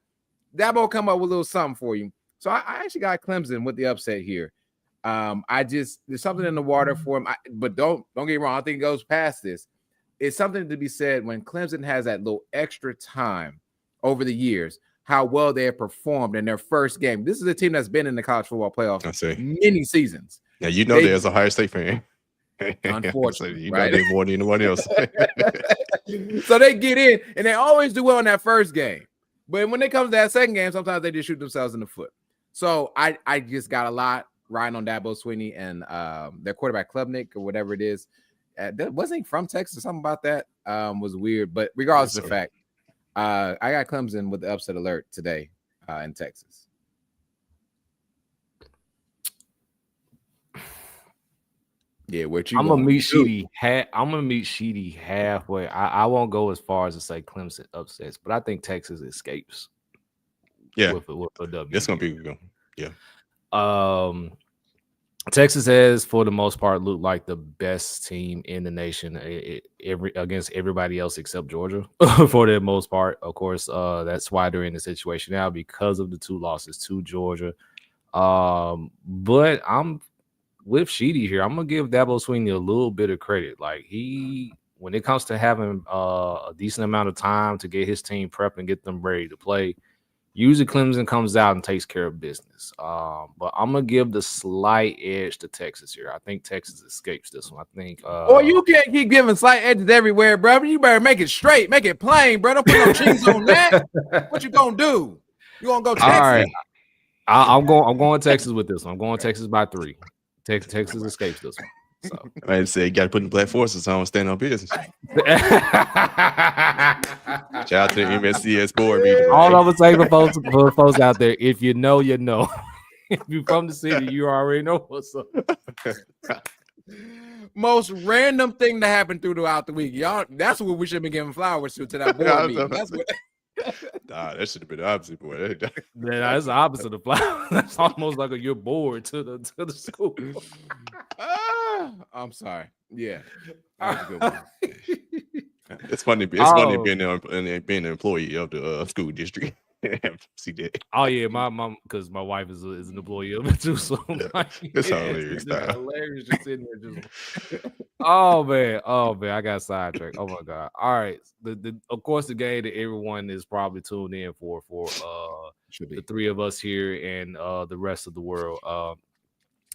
Speaker 3: Dabo come up with a little something for you. So I actually got Clemson with the upset here. There's something in the water for him. But don't get me wrong. I think it goes past this. It's something to be said when Clemson has that little extra time over the years, how well they have performed in their first game. This is a team that's been in the college football playoff many seasons.
Speaker 5: Now, you know, there's a Ohio State fan.
Speaker 3: Unfortunately,
Speaker 5: you know they more than anyone else.
Speaker 3: So they get in, and they always do well in that first game. But when it comes to that second game, sometimes they just shoot themselves in the foot. So I just got a lot riding on Dabo Swinney and their quarterback Klubnik or whatever it is. Wasn't he from Texas? Something about that was weird. But regardless of the fact, I got Clemson with the upset alert today in Texas. Yeah,
Speaker 1: I'm gonna meet Sheedy. I'm gonna meet Sheedy halfway. I won't go as far as to say Clemson upsets, but I think Texas escapes.
Speaker 5: Yeah,
Speaker 1: with a W.
Speaker 5: It's gonna be good. Yeah.
Speaker 1: Texas has, for the most part, looked like the best team in the nation against everybody else except Georgia for the most part. Of course, that's why they're in the situation now because of the 2 losses to Georgia. But I'm with Sheedy here. I'm gonna give Dabo Swinney a little bit of credit. Like when it comes to having a decent amount of time to get his team prepped and get them ready to play, usually Clemson comes out and takes care of business. But I'm gonna give the slight edge to Texas here. I think Texas escapes this one. I think.
Speaker 3: You can't keep giving slight edges everywhere, bro. You better make it straight, make it plain, bro. Don't put no cheese on that. What you gonna do? You gonna go Texas? All right.
Speaker 1: I'm going Texas with this one. I'm going Texas by 3. Texas escapes this one. So
Speaker 5: I say you got to put the black forces on, stand on business. Shout out to the MSCS board meeting.
Speaker 1: All I'm saying for folks out there, if you know, you know. If you're from the city, you already know what's up.
Speaker 3: Most random thing that happened throughout the week, y'all. That's what we should be giving flowers to that board meeting. That's what.
Speaker 5: Nah, that should have been the opposite, boy.
Speaker 1: That's the opposite of flower. That's almost like you're bored to the school.
Speaker 3: I'm sorry. Yeah,
Speaker 5: it's funny. It's funny being an employee of the school district. See that?
Speaker 1: Oh yeah, my mom, because my wife is an employee of it too. So
Speaker 5: it's hilarious.
Speaker 1: It's hilarious just sitting there, just. Oh man, I got sidetracked. Oh my god! All right, of course the game that everyone is probably tuned in for the 3 of us here and the rest of the world.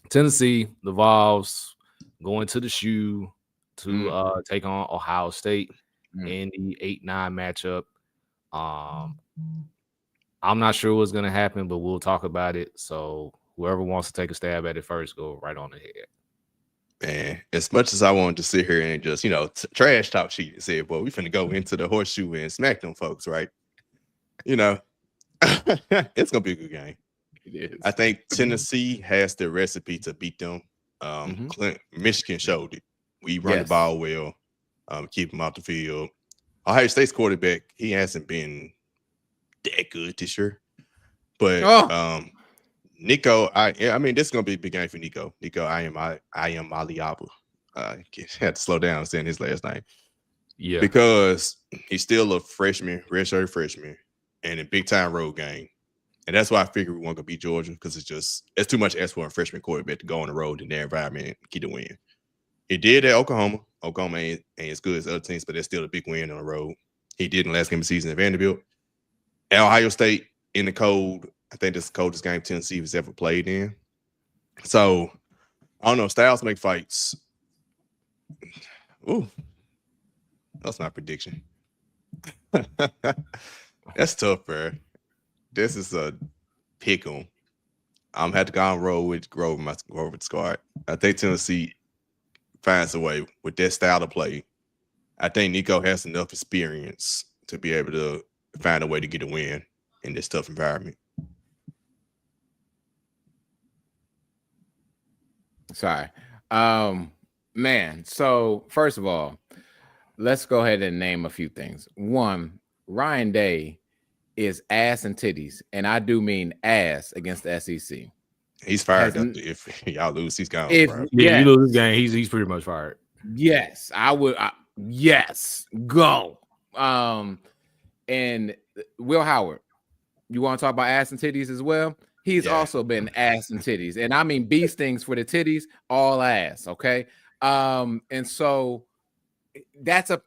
Speaker 1: Tennessee, the Vols going to the shoe to take on Ohio State in the 8-9 matchup. I'm not sure what's going to happen, but we'll talk about it. So whoever wants to take a stab at it first, go right on ahead.
Speaker 5: Man, as much as I wanted to sit here and just, trash talk sheet and say, boy, we finna go into the horseshoe and smack them folks, right? It's going to be a good game.
Speaker 3: It is.
Speaker 5: I think Tennessee has the recipe to beat them. Michigan showed it. We run the ball well, keep them out the field. Ohio State's quarterback, he hasn't been that good this year. But Nico, I mean, this is gonna be a big game for Nico. Nico, I am Maliabu. Had to slow down saying his last name.
Speaker 1: Yeah,
Speaker 5: because he's still a freshman, redshirt freshman, and a big time road game. And that's why I figured we weren't gonna beat Georgia, because it's too much S for a freshman quarterback to go on the road in their environment and get a win. He did at Oklahoma. Oklahoma ain't as good as other teams, but it's still a big win on the road. He did in the last game of the season at Vanderbilt. At Ohio State in the cold, I think this is the coldest game Tennessee has ever played in. So, I don't know. Styles make fights. Ooh, that's my prediction. That's tough, bro. This is a pick 'em. I'm had to go on roll with Grover squad. I think Tennessee finds a way with that style of play. I think Nico has enough experience to be able to find a way to get a win in this tough environment.
Speaker 3: Sorry. Man, so first of all, let's go ahead and name a few things. One, Ryan Day is ass and titties, and I do mean ass against the SEC.
Speaker 5: He's fired up. If y'all lose, he's gone.
Speaker 1: You lose this game, he's pretty much fired.
Speaker 3: Yes, I would. Yes, go. And Will Howard, you want to talk about ass and titties as well? he's also been ass and titties, and I mean bee stings for the titties, all ass. Okay, and so that's a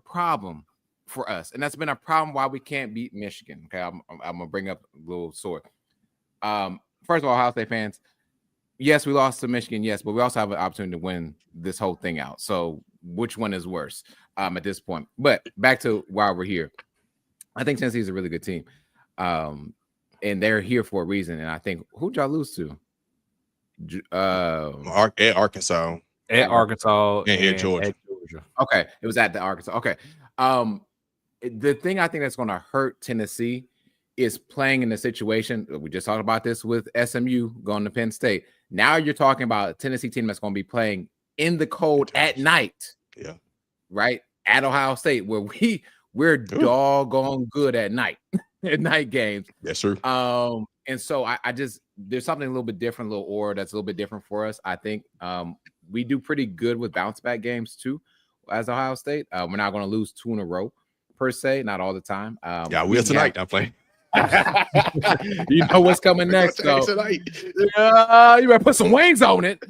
Speaker 3: problem for us, and that's been a problem why we can't beat Michigan. Okay, I'm gonna bring up a little sore. First of all, Ohio State fans, yes, we lost to Michigan, yes, but we also have an opportunity to win this whole thing out. So which one is worse at this point? But back to why we're here. I think Tennessee is a really good team. And they're here for a reason. And I think who'd y'all lose to?
Speaker 5: At Arkansas.
Speaker 1: At Arkansas
Speaker 5: and at Georgia.
Speaker 3: Okay. It was at the Arkansas. Okay. The thing I think that's going to hurt Tennessee is playing in the situation. We just talked about this with SMU going to Penn State. Now you're talking about a Tennessee team that's going to be playing in the cold at night.
Speaker 5: Yeah.
Speaker 3: Right? At Ohio State, where we're doggone good at night. At night games.
Speaker 5: That's true.
Speaker 3: And so I just there's something a little bit different, a little aura that's a little bit different for us. I think we do pretty good with bounce back games too, as Ohio State. We're not going to lose 2 in a row per se, not all the time.
Speaker 5: We'll tonight. I'm playing.
Speaker 3: You know what's coming next, though. You better put some wings on it.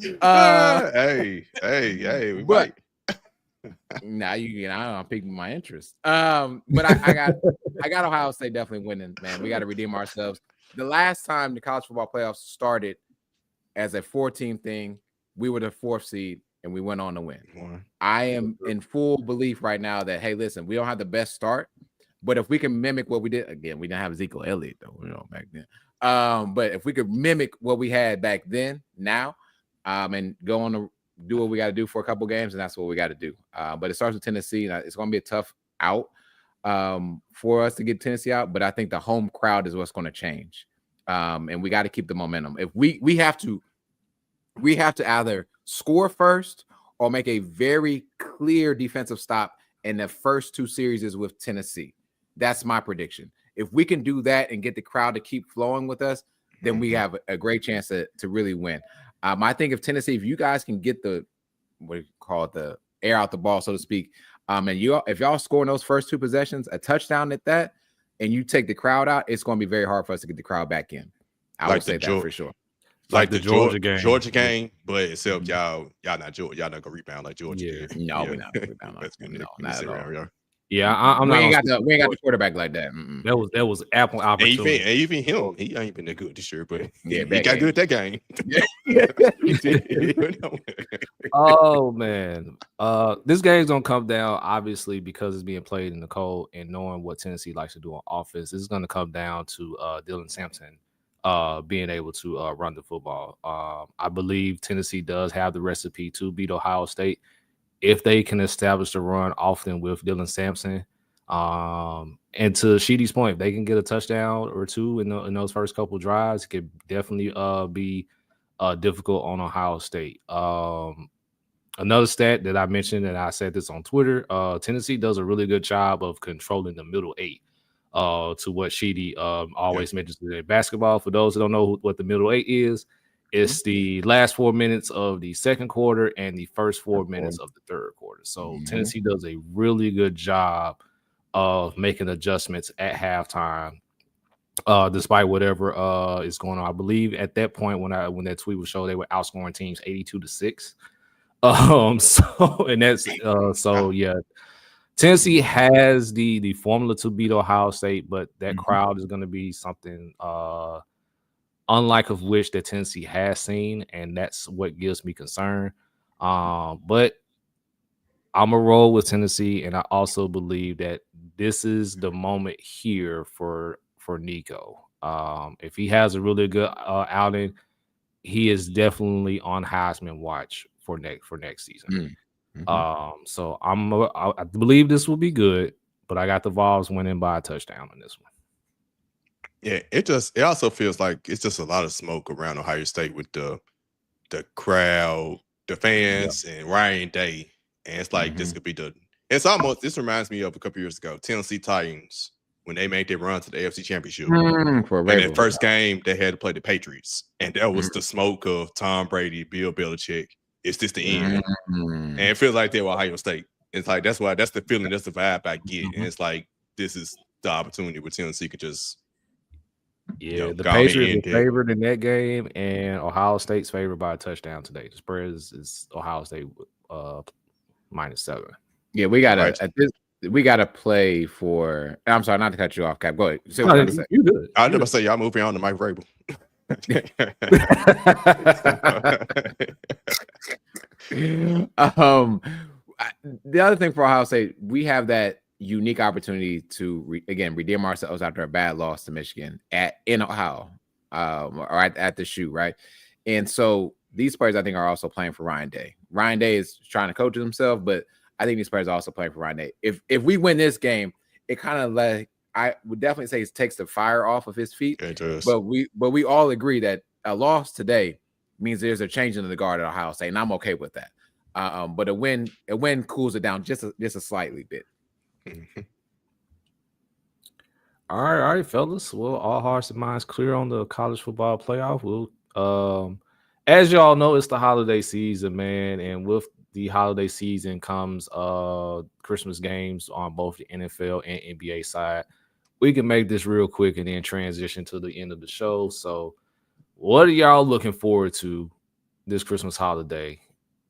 Speaker 5: Hey, we might.
Speaker 3: Now I'm piquing my interest. But I got Ohio State definitely winning, man. We got to redeem ourselves. The last time the college football playoffs started as a 4-team thing, we were the 4th seed and we went on to win. I am in full belief right now that, hey, listen, we don't have the best start, but if we can mimic what we did, again, we didn't have Ezekiel Elliott though, back then. But if we could mimic what we had back then, now, and go on to do what we got to do for a couple games, and that's what we got to do. But it starts with Tennessee. It's going to be a tough out for us to get Tennessee out, but I think the home crowd is what's going to change. And we got to keep the momentum. If we have to either score first or make a very clear defensive stop in the first 2 series with Tennessee. That's my prediction. If we can do that and get the crowd to keep flowing with us, then we have a great chance to really win. I think if Tennessee, if you guys can get the air out the ball, so to speak, and if y'all score in those first 2 possessions, a touchdown at that, and you take the crowd out, it's going to be very hard for us to get the crowd back in. I would say that for sure.
Speaker 5: Like the Georgia game, but except y'all not Georgia, y'all not gonna rebound like Georgia.
Speaker 3: Yeah. No, we're not gonna rebound. No, not at all.
Speaker 1: Yeah,
Speaker 3: we ain't got the quarterback like that.
Speaker 1: That was ample opportunity.
Speaker 5: And even him, he ain't been that good this year, but
Speaker 3: yeah,
Speaker 5: he got good at that game.
Speaker 1: Oh man, this game's gonna come down obviously because it's being played in the cold and knowing what Tennessee likes to do on offense. This is gonna come down to Dylan Sampson being able to run the football. I believe Tennessee does have the recipe to beat Ohio State if they can establish the run often with Dylan Sampson. And to Sheedy's point, if they can get a touchdown or 2 in those first couple drives, it could definitely be difficult on Ohio State. Another stat that I mentioned, and I said this on Twitter, Tennessee does a really good job of controlling the middle 8. To what Sheedy always mentions in basketball. For those that don't know what the middle 8 is, it's the last 4 minutes of the second quarter and the first 4 minutes of the third quarter. So Tennessee does a really good job of making adjustments at halftime, despite whatever is going on. I believe at that point when that tweet was shown, they were outscoring teams 82-6. Tennessee has the formula to beat Ohio State, but that crowd is going to be something unlike of which that Tennessee has seen, and that's what gives me concern. But I'm a roll with Tennessee, and I also believe that this is the moment here for Nico. If he has a really good outing, he is definitely on Heisman watch for next season. So I believe this will be good, but I got the Vols winning by a touchdown on this one.
Speaker 5: Yeah, it also feels like it's just a lot of smoke around Ohio State with the crowd, the fans, and Ryan Day. And it's like this reminds me of a couple years ago, Tennessee Titans, when they made their run to the AFC Championship. And that first game, they had to play the Patriots. And that was the smoke of Tom Brady, Bill Belichick. It's just the end. And it feels like they're Ohio State. It's like that's the feeling, that's the vibe I get. And it's like this is the opportunity where Tennessee could just
Speaker 1: Yeah, the Patriots are favored in that game, and Ohio State's favored by a touchdown today. The spread is Ohio State -7.
Speaker 3: Yeah, we gotta play for. I'm sorry, not to cut you off, Cap. Go ahead.
Speaker 1: Say what you say. You good?
Speaker 5: I never say y'all moving on to Mike Vrabel.
Speaker 3: The other thing for Ohio State, we have that unique opportunity to redeem ourselves after a bad loss to Michigan in Ohio, or at the shoe, right? And so these players, I think, are also playing for Ryan Day. Ryan Day is trying to coach himself, but I think these players are also playing for Ryan Day. If we win this game, it kind of I would definitely say it takes the fire off of his feet.
Speaker 5: It does.
Speaker 3: But we all agree that a loss today means there's a change in the guard at Ohio State, and I'm okay with that. But a win cools it down just a slightly bit.
Speaker 1: Mm-hmm. All right, fellas. Well, all hearts and minds clear on the college football playoff. We'll, as y'all know, it's the holiday season, man, and with the holiday season comes Christmas games on both the NFL and NBA side. We can make this real quick and then transition to the end of the show. So, what are y'all looking forward to this Christmas holiday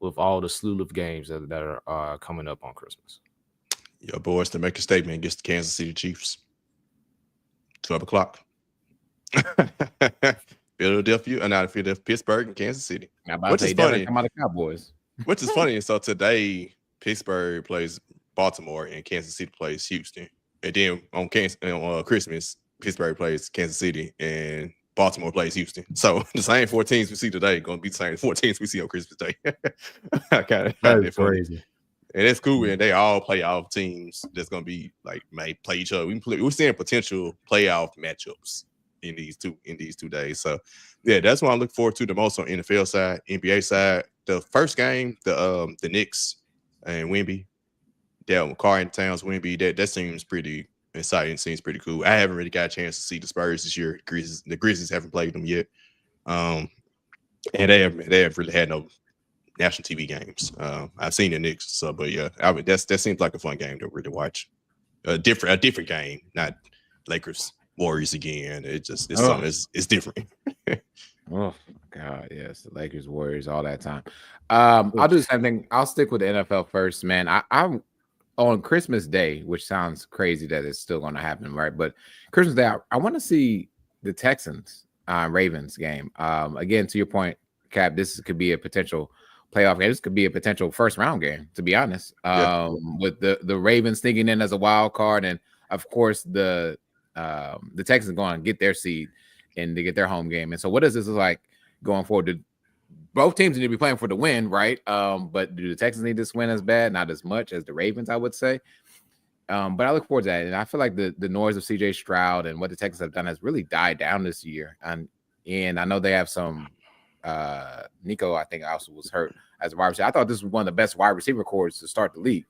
Speaker 1: with all the slew of games that are coming up on Christmas?
Speaker 5: Your boys to make a statement against the Kansas City Chiefs. 12 o'clock. Philadelphia, Pittsburgh, and Kansas City.
Speaker 3: Which is funny. Come out of Cowboys.
Speaker 5: Which is funny. So today, Pittsburgh plays Baltimore and Kansas City plays Houston. And then on Christmas, Pittsburgh plays Kansas City and Baltimore plays Houston. So the same 4 teams we see today going to be the same 4 teams we see on Christmas Day. That's
Speaker 1: crazy.
Speaker 5: And it's cool, and they all playoff teams that's going to be may play each other. We're seeing potential playoff matchups in these 2 days. So yeah, that's what I look forward to the most on NFL side. NBA side, the first game, the Knicks and Wemby, Carl Towns, Wemby, that seems pretty exciting. Seems pretty cool. I haven't really got a chance to see the Spurs this year. The Grizzlies haven't played them yet, and they have really had no national TV games. I've seen the Knicks, so but yeah, that seems like a fun game to really watch. A different game, not Lakers Warriors again. It's different.
Speaker 3: Oh God, yes, the Lakers Warriors all that time. I'll do the same thing. I'll stick with the NFL first, man. I'm on Christmas Day, which sounds crazy that it's still going to happen, right? But Christmas Day, I want to see the Texans Ravens game. Again, to your point, Cap, this could be a potential playoff game. This could be a potential first round game, to be honest. With the Ravens sneaking in as a wild card, and of course the Texans going to get their seed and to get their home game. And so, what does this look like going forward? Both teams need to be playing for the win, right? But do the Texans need this win as bad? Not as much as the Ravens, I would say. But I look forward to that, and I feel like the noise of C.J. Stroud and what the Texans have done has really died down this year. And I know they have some. Nico, I think, also was hurt as a wide receiver. I thought this was one of the best wide receiver corps to start the league,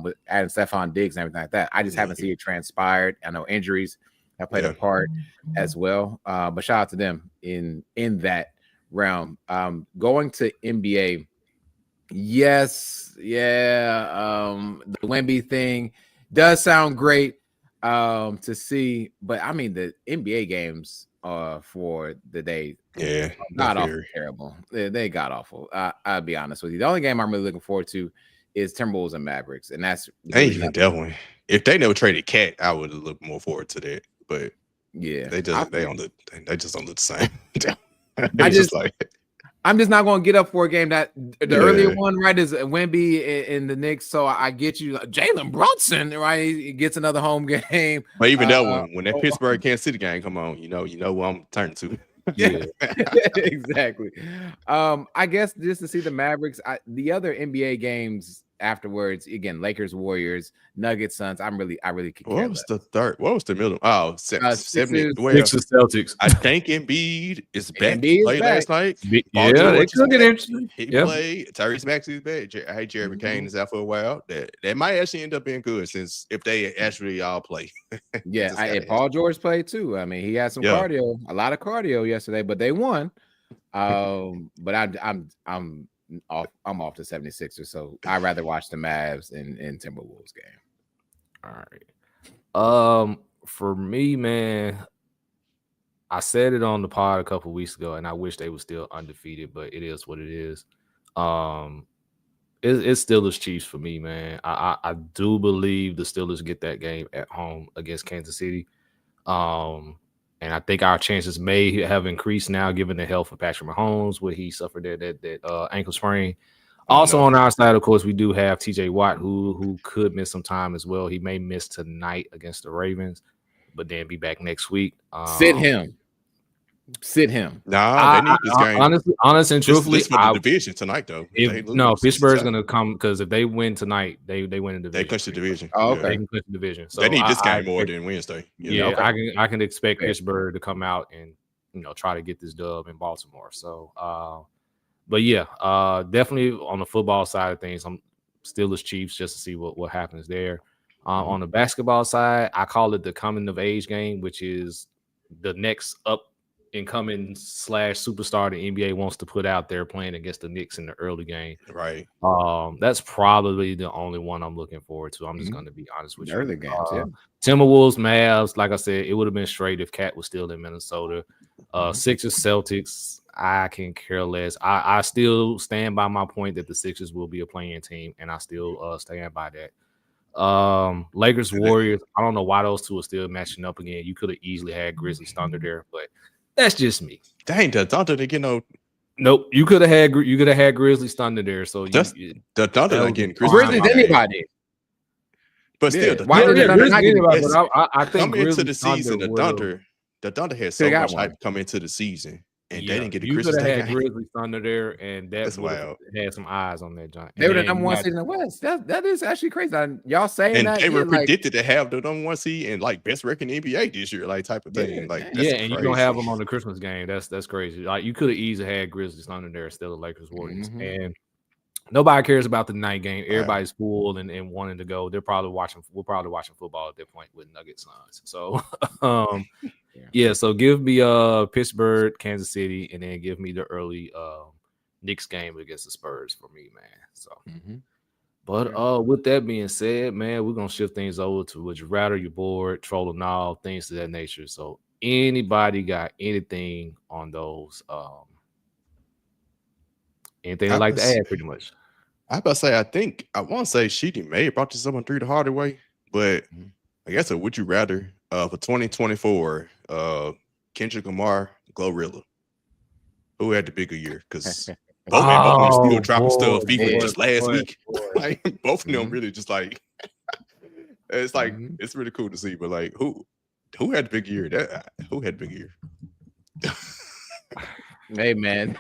Speaker 3: with adding Stephon Diggs and everything like that. I just haven't seen it transpired. I know injuries have played a part as well, but shout out to them in that realm. Going to NBA, yes, the Wemby thing does sound great to see, but I mean the NBA games for the day, god awful terrible. They got awful. I'll be honest with you. The only game I'm really looking forward to is Timberwolves and Mavericks, and that's
Speaker 5: definitely. If they never traded Cat, I would look more forward to that. But
Speaker 3: yeah,
Speaker 5: they just don't look the same.
Speaker 3: I'm just not going to get up for a game that the earlier one, right, is Wemby in the Knicks. So I get you, Jalen Brunson, right? He gets another home game.
Speaker 5: But even that one, when that Pittsburgh Kansas City game come on, you know what I'm turning to.
Speaker 3: Yeah, exactly. I guess just to see the Mavericks, the other NBA games afterwards, again, Lakers, Warriors, Nuggets, Suns. I really could care.
Speaker 5: What was the third? What was the middle? Oh, 70.
Speaker 1: Sixers, Celtics.
Speaker 5: I think Embiid is back. He played last night.
Speaker 1: Yeah, they took it interesting.
Speaker 5: He played. Tyrese Maxey's back. Hey, Jeremy Kane is out for a while. That might actually end up being good since if they actually all play.
Speaker 3: Yeah, and Paul George played too. I mean, he had some cardio, a lot of cardio yesterday, but they won. But I'm off the 76ers, so I'd rather watch the Mavs and Timberwolves game.
Speaker 1: All right. For me, man, I said it on the pod a couple weeks ago, and I wish they were still undefeated, but it is what it is. It's Steelers Chiefs for me, man. I do believe the Steelers get that game at home against Kansas City. And I think our chances may have increased now given the health of Patrick Mahomes, where he suffered that ankle sprain. Also on our side, of course, we do have TJ Watt, who could miss some time as well. He may miss tonight against the Ravens, but then be back next week.
Speaker 3: Sit him.
Speaker 5: Nah, they need this game.
Speaker 1: Honestly, and truthfully,
Speaker 5: this for the division tonight, though.
Speaker 1: Pittsburgh's going to come because if they win tonight, they win the division.
Speaker 5: They clinch the division.
Speaker 3: Oh, okay.
Speaker 1: They can clinch the division. So
Speaker 5: they need this game more than Wednesday.
Speaker 1: I can expect Pittsburgh to come out and try to get this dub in Baltimore. So, but yeah, definitely on the football side of things, I'm Steelers Chiefs just to see what happens there. On the basketball side, I call it the coming of age game, which is the next up incoming / superstar the NBA wants to put out there playing against the Knicks in the early game.
Speaker 5: Right.
Speaker 1: That's probably the only one I'm looking forward to. I'm just going to be honest with you.
Speaker 3: Early games,
Speaker 1: Timberwolves, Mavs, like I said, it would have been straight if Cat was still in Minnesota. Sixers, Celtics, I can care less. I still stand by my point that the Sixers will be a playing team, and I still stand by that. Lakers, Warriors, I don't know why those two are still matching up again. You could have easily had Grizzlies, Thunder there, but that's just me.
Speaker 5: Dang, the Thunder, they get no.
Speaker 1: Nope, you could have had Grizzlies, Thunder there. So
Speaker 5: the Thunder not getting
Speaker 3: Grizzlies anybody.
Speaker 5: But still,
Speaker 1: I think
Speaker 5: coming into the season, the Thunder had so much hype come into the season, and they didn't get the Christmas.
Speaker 1: You could have had Grizzlies, Thunder there, and that's wild. Had some eyes on that giant.
Speaker 3: They were the number one seed in the West. That is actually crazy. Y'all saying
Speaker 5: and
Speaker 3: that?
Speaker 5: They were predicted to have the number one seed and like best record in the NBA this year, like type of thing. Like
Speaker 1: and you're gonna have them on the Christmas game. That's crazy. Like you could have easily had Grizzlies, Thunder there instead of Lakers, Warriors, and nobody cares about the night game. Everybody's full and wanting to go. We're probably watching football at that point with Nuggets Suns. So so give me Pittsburgh, Kansas City, and then give me the early Knicks game against the Spurs for me, man. So but with that being said, man, we're gonna shift things over to would you rather, your board, troll and all, things of that nature. So anybody got anything on those? Anything I'd like to add pretty much?
Speaker 5: I about to say, I want to say Sheedy may have brought this up on 3 the Harder Way, but I guess would you rather for 2024, Kendrick Lamar, Glorilla? Who had the bigger year? Because both of them still dropping stuff even just last week. Like both of them really just like it's like it's really cool to see, but like who had the big year? Who had the big year?
Speaker 3: Hey man.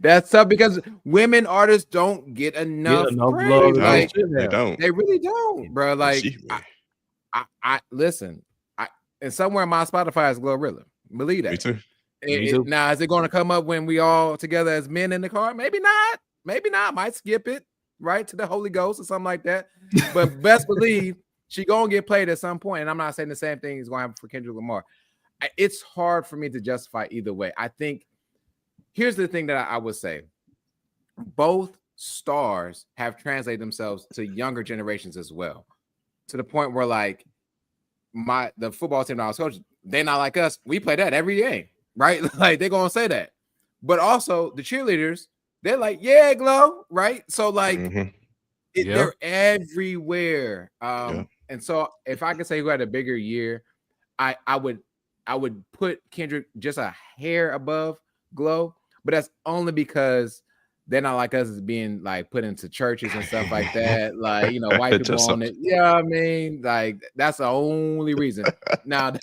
Speaker 3: That's tough because women artists don't get enough praise. Like,
Speaker 5: they don't.
Speaker 3: They really don't, bro. Like, I listen. And somewhere in my Spotify is Glorilla. Believe that.
Speaker 5: Me too.
Speaker 3: Now, is it going to come up when we all together as men in the car? Maybe not. Maybe not. Might skip it right to the Holy Ghost or something like that. But best believe she gonna get played at some point. And I'm not saying the same thing is going to happen for Kendrick Lamar. It's hard for me to justify either way. I think. Here's the thing that I would say. Both stars have translated themselves to younger generations as well. To the point where like the football team that I was coaching, they're not like us. We play that every game, right? Like they're going to say that. But also the cheerleaders, they're like, yeah, Glow, right? So like they're everywhere. And so if I could say who had a bigger year, I would put Kendrick just a hair above Glow. But that's only because they're not like us as being like put into churches and stuff like that. Like, white people on it. Yeah, I mean, like that's the only reason. Now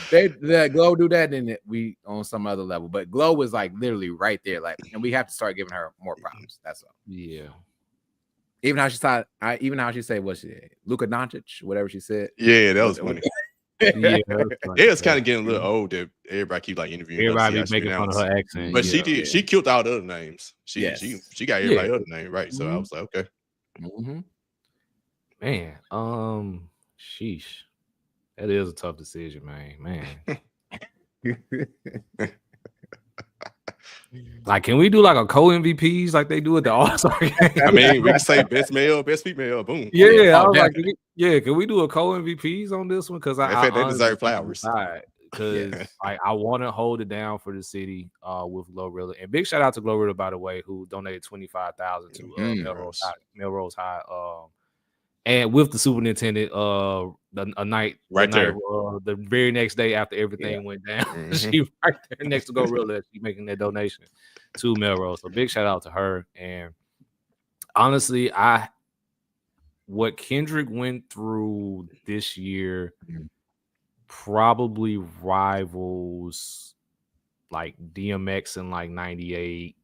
Speaker 3: they Glow do that, then we on some other level. But Glow was like literally right there, like, and we have to start giving her more props. That's all.
Speaker 1: Yeah.
Speaker 3: Even how she said what she did, Luka Doncic, whatever she said.
Speaker 5: Yeah, that was funny. It was kind of getting a little old that everybody keep like interviewing.
Speaker 1: Everybody making fun of her accent,
Speaker 5: but she did. She killed all the other names. She got everybody other name right. So I was like, okay,
Speaker 1: man. Sheesh, that is a tough decision, man. Like, can we do like a co-MVPs like they do at the All-Star game?
Speaker 5: I mean, we can say best male, best female, boom.
Speaker 1: Yeah, I was like, can we do a co-MVPs on this one? Because
Speaker 5: they deserve flowers.
Speaker 1: because like I want to hold it down for the city with Glorilla. And big shout out to Glorilla, by the way, who donated $25,000 to Melrose High. And with the superintendent, the very next day after everything went down, she right there next to Glorilla, she making that donation to Melrose. So big shout out to her. And honestly, what Kendrick went through this year probably rivals like DMX in like 98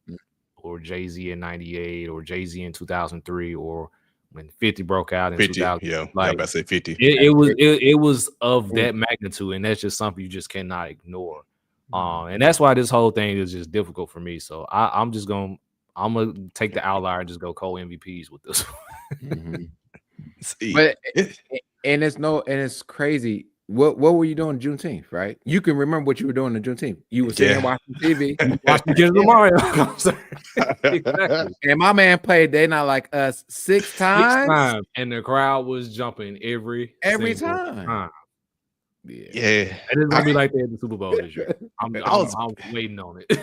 Speaker 1: or Jay-Z in 98 or Jay-Z in 2003 or when 50 broke out in 2000.
Speaker 5: Yeah,
Speaker 1: like,
Speaker 5: I about to say 50.
Speaker 1: It was of that magnitude, and that's just something you just cannot ignore. And that's why this whole thing is just difficult for me. So I'm gonna take the outlier and just go co-MVPs with this one.
Speaker 3: But and it's crazy. What were you doing Juneteenth, right? You can remember what you were doing in Juneteenth. You were sitting watching TV,
Speaker 1: watching Grizz Mario.
Speaker 3: Exactly. And my man played They Not Like Us 6 times.
Speaker 1: And the crowd was jumping every time.
Speaker 5: Yeah.
Speaker 1: And it's gonna be like that at the Super Bowl this year. I'm waiting on it.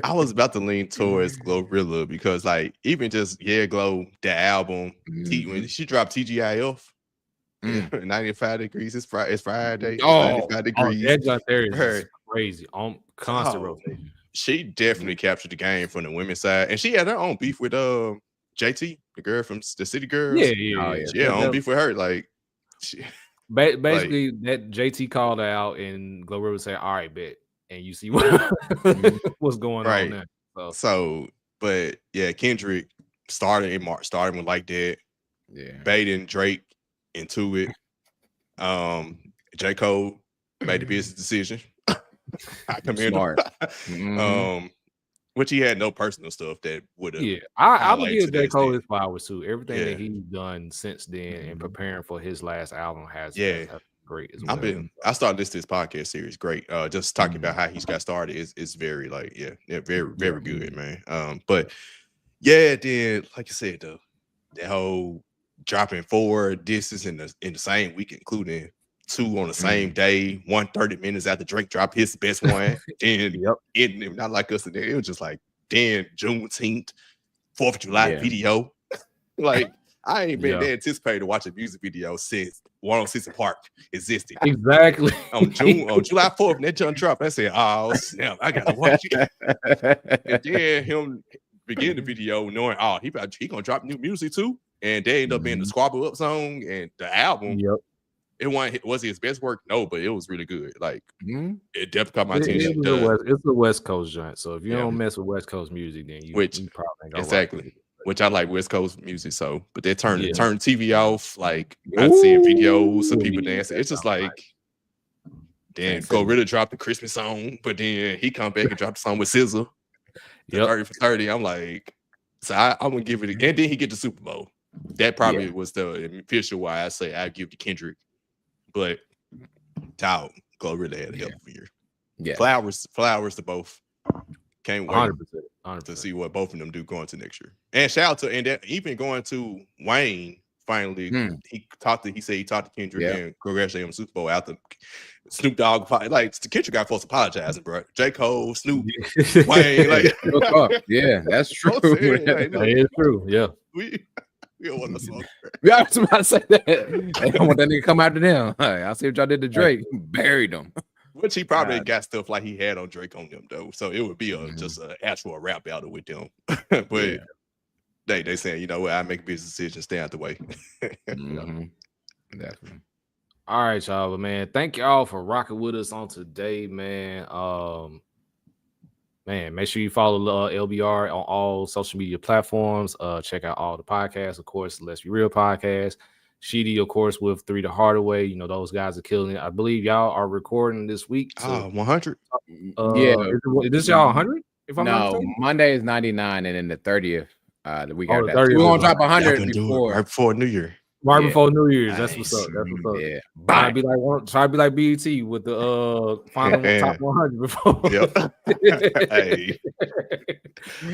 Speaker 5: I was about to lean towards Glorilla because, like, even just Glow, the album, when she dropped TGIF, 95 degrees. It's Friday. 95 degrees.
Speaker 1: That jump there is crazy. On constant rotation.
Speaker 5: She definitely captured the game from the women's side, and she had her own beef with JT, the girl from the City Girls.
Speaker 1: Yeah.
Speaker 5: She had her own beef with her. Like,
Speaker 1: basically, that JT called her out, and Glorilla would say, "All right, bet." And you see what's going on there.
Speaker 5: So, but yeah, Kendrick started in March, started with like that. Yeah, baiting Drake into it. J. Cole made the business decision. I commend him. Which he had no personal stuff that would have.
Speaker 1: Yeah, I would give J. Cole his flowers too. Everything that he's done since then and preparing for his last album has great as well.
Speaker 5: I started this podcast series. Great. Just talking about how he's got started is very very good, man. But yeah, then like you said though, that whole dropping 4 discs in the same week, including 2 on the same day, 30 minutes after Drake dropped his best one, and it Not Like Us. And it was just like, damn, Juneteenth, 4th of July video. Like, I ain't been that anticipated to watch a music video since 106 & Park existed.
Speaker 1: Exactly.
Speaker 5: on July 4th, and that John dropped. I said, oh snap, I gotta watch it. And then him begin the video knowing, he gonna drop new music too. And they ended up being the Squabble Up song and the album. Was his best work? No, but it was really good. Like, it definitely caught my attention.
Speaker 1: It's a West Coast joint. So if you don't mess with West Coast music, then you probably ain't gonna
Speaker 5: exactly. Which I like West Coast music. So, but they turn TV off. Like, I'm seeing videos of people dancing. It's just like, then Glorilla dropped the Christmas song, but then he come back and dropped the song with SZA. 30 for 30. I'm like, so I'm gonna give it. And then he get the Super Bowl. That probably was the official why I say I give to Kendrick. But Glorilla had a hell of a year. Yeah, flowers to both. Can't wait 100%. To see what both of them do going to next year. And shout out to even going to Wayne. Finally, he said he talked to Kendrick and congratulated him on Super Bowl after Snoop Dogg. Like, Kendrick got forced apologizing, bro. J. Cole, Snoop, Wayne, like,
Speaker 3: that's true.
Speaker 1: That is true. Yeah.
Speaker 5: We don't want to smoke.
Speaker 3: I was about to say that. I don't want that nigga come after them. Hey, I see what y'all did to Drake. Buried them.
Speaker 5: Which he probably got stuff like he had on Drake on them though. So it would be just an actual rap battle with them. But they saying, you know what, I make business decisions, stay out the way.
Speaker 3: Definitely.
Speaker 1: All right, y'all. But man, thank y'all for rocking with us on today, man. Man, make sure you follow LBR on all social media platforms. Check out all the podcasts, of course. Let's Be Real podcast. Sheedy, of course, with 3 the Hardaway. You know, those guys are killing it. I believe y'all are recording this week.
Speaker 5: 100.
Speaker 1: Is this y'all 100? If I'm not mistaken?
Speaker 3: Monday is 99, and then the 30th, the week after that. We're gonna drop 100
Speaker 5: right before New Year.
Speaker 1: Right before New Year's. That's what's up.
Speaker 3: Yeah.
Speaker 1: Try to be like BET with the final top 100 before.
Speaker 5: Hey.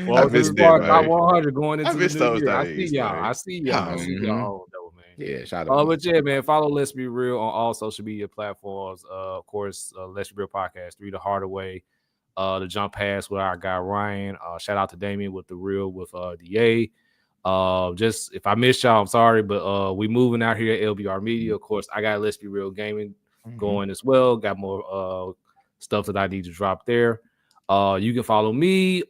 Speaker 1: Well, this is top 100 going into the new year.
Speaker 5: Days,
Speaker 1: I see y'all though, man.
Speaker 3: Yeah, shout out.
Speaker 1: But yeah, man, follow Let's Be Real on all social media platforms. Of course, Let's Be Real Podcast, 3 the Harder Way, the Jump Pass with our guy Ryan. Shout out to Damien with the Real with DA. Just if I missed y'all, I'm sorry, but we moving out here at LBR Media. Of course, I got Let's Be Real Gaming going as well. Got more stuff that I need to drop there. You can follow me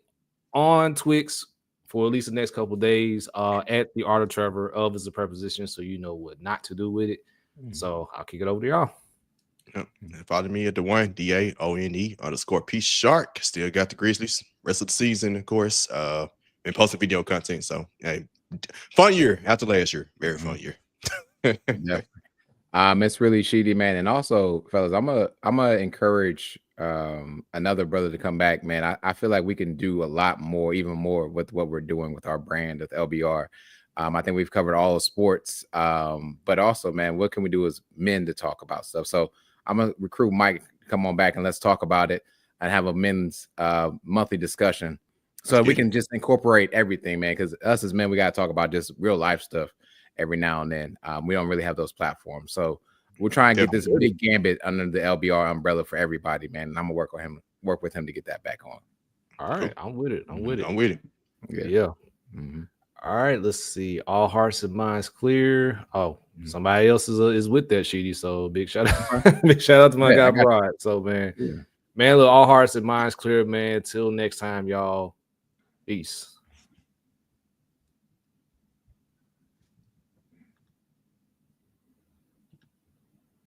Speaker 1: on Twix for at least the next couple of days at the Art of Trevor. Of is a preposition, so you know what not to do with it. So I'll kick it over to y'all.
Speaker 2: Yep. Follow me at the one DAONE_P Shark. Still got the Grizzlies rest of the season, of course. Been posting video content, so hey, fun year after last year. Very fun year.
Speaker 3: Yeah. It's really shitty, man. And also, fellas, I'm gonna encourage another brother to come back, man. I feel like we can do a lot more, even more with what we're doing with our brand with LBR. I think we've covered all the sports, but also, man, what can we do as men to talk about stuff? So I'm gonna recruit Mike to come on back and let's talk about it and have a men's monthly discussion, so we can just incorporate everything, man. Because us as men, we gotta talk about just real life stuff every now and then. We don't really have those platforms, so we'll try and get this big gambit under the LBR umbrella for everybody, man. And I'm gonna work with him to get that back on.
Speaker 1: All right, I'm with it. I'm with it.
Speaker 3: Yeah.
Speaker 1: All right, let's see. All hearts and minds clear. Oh, somebody else is with that, Sheedy. So big shout out, big shout out to my guy Broad. So man, look, all hearts and minds clear, man. Till next time, y'all. Peace.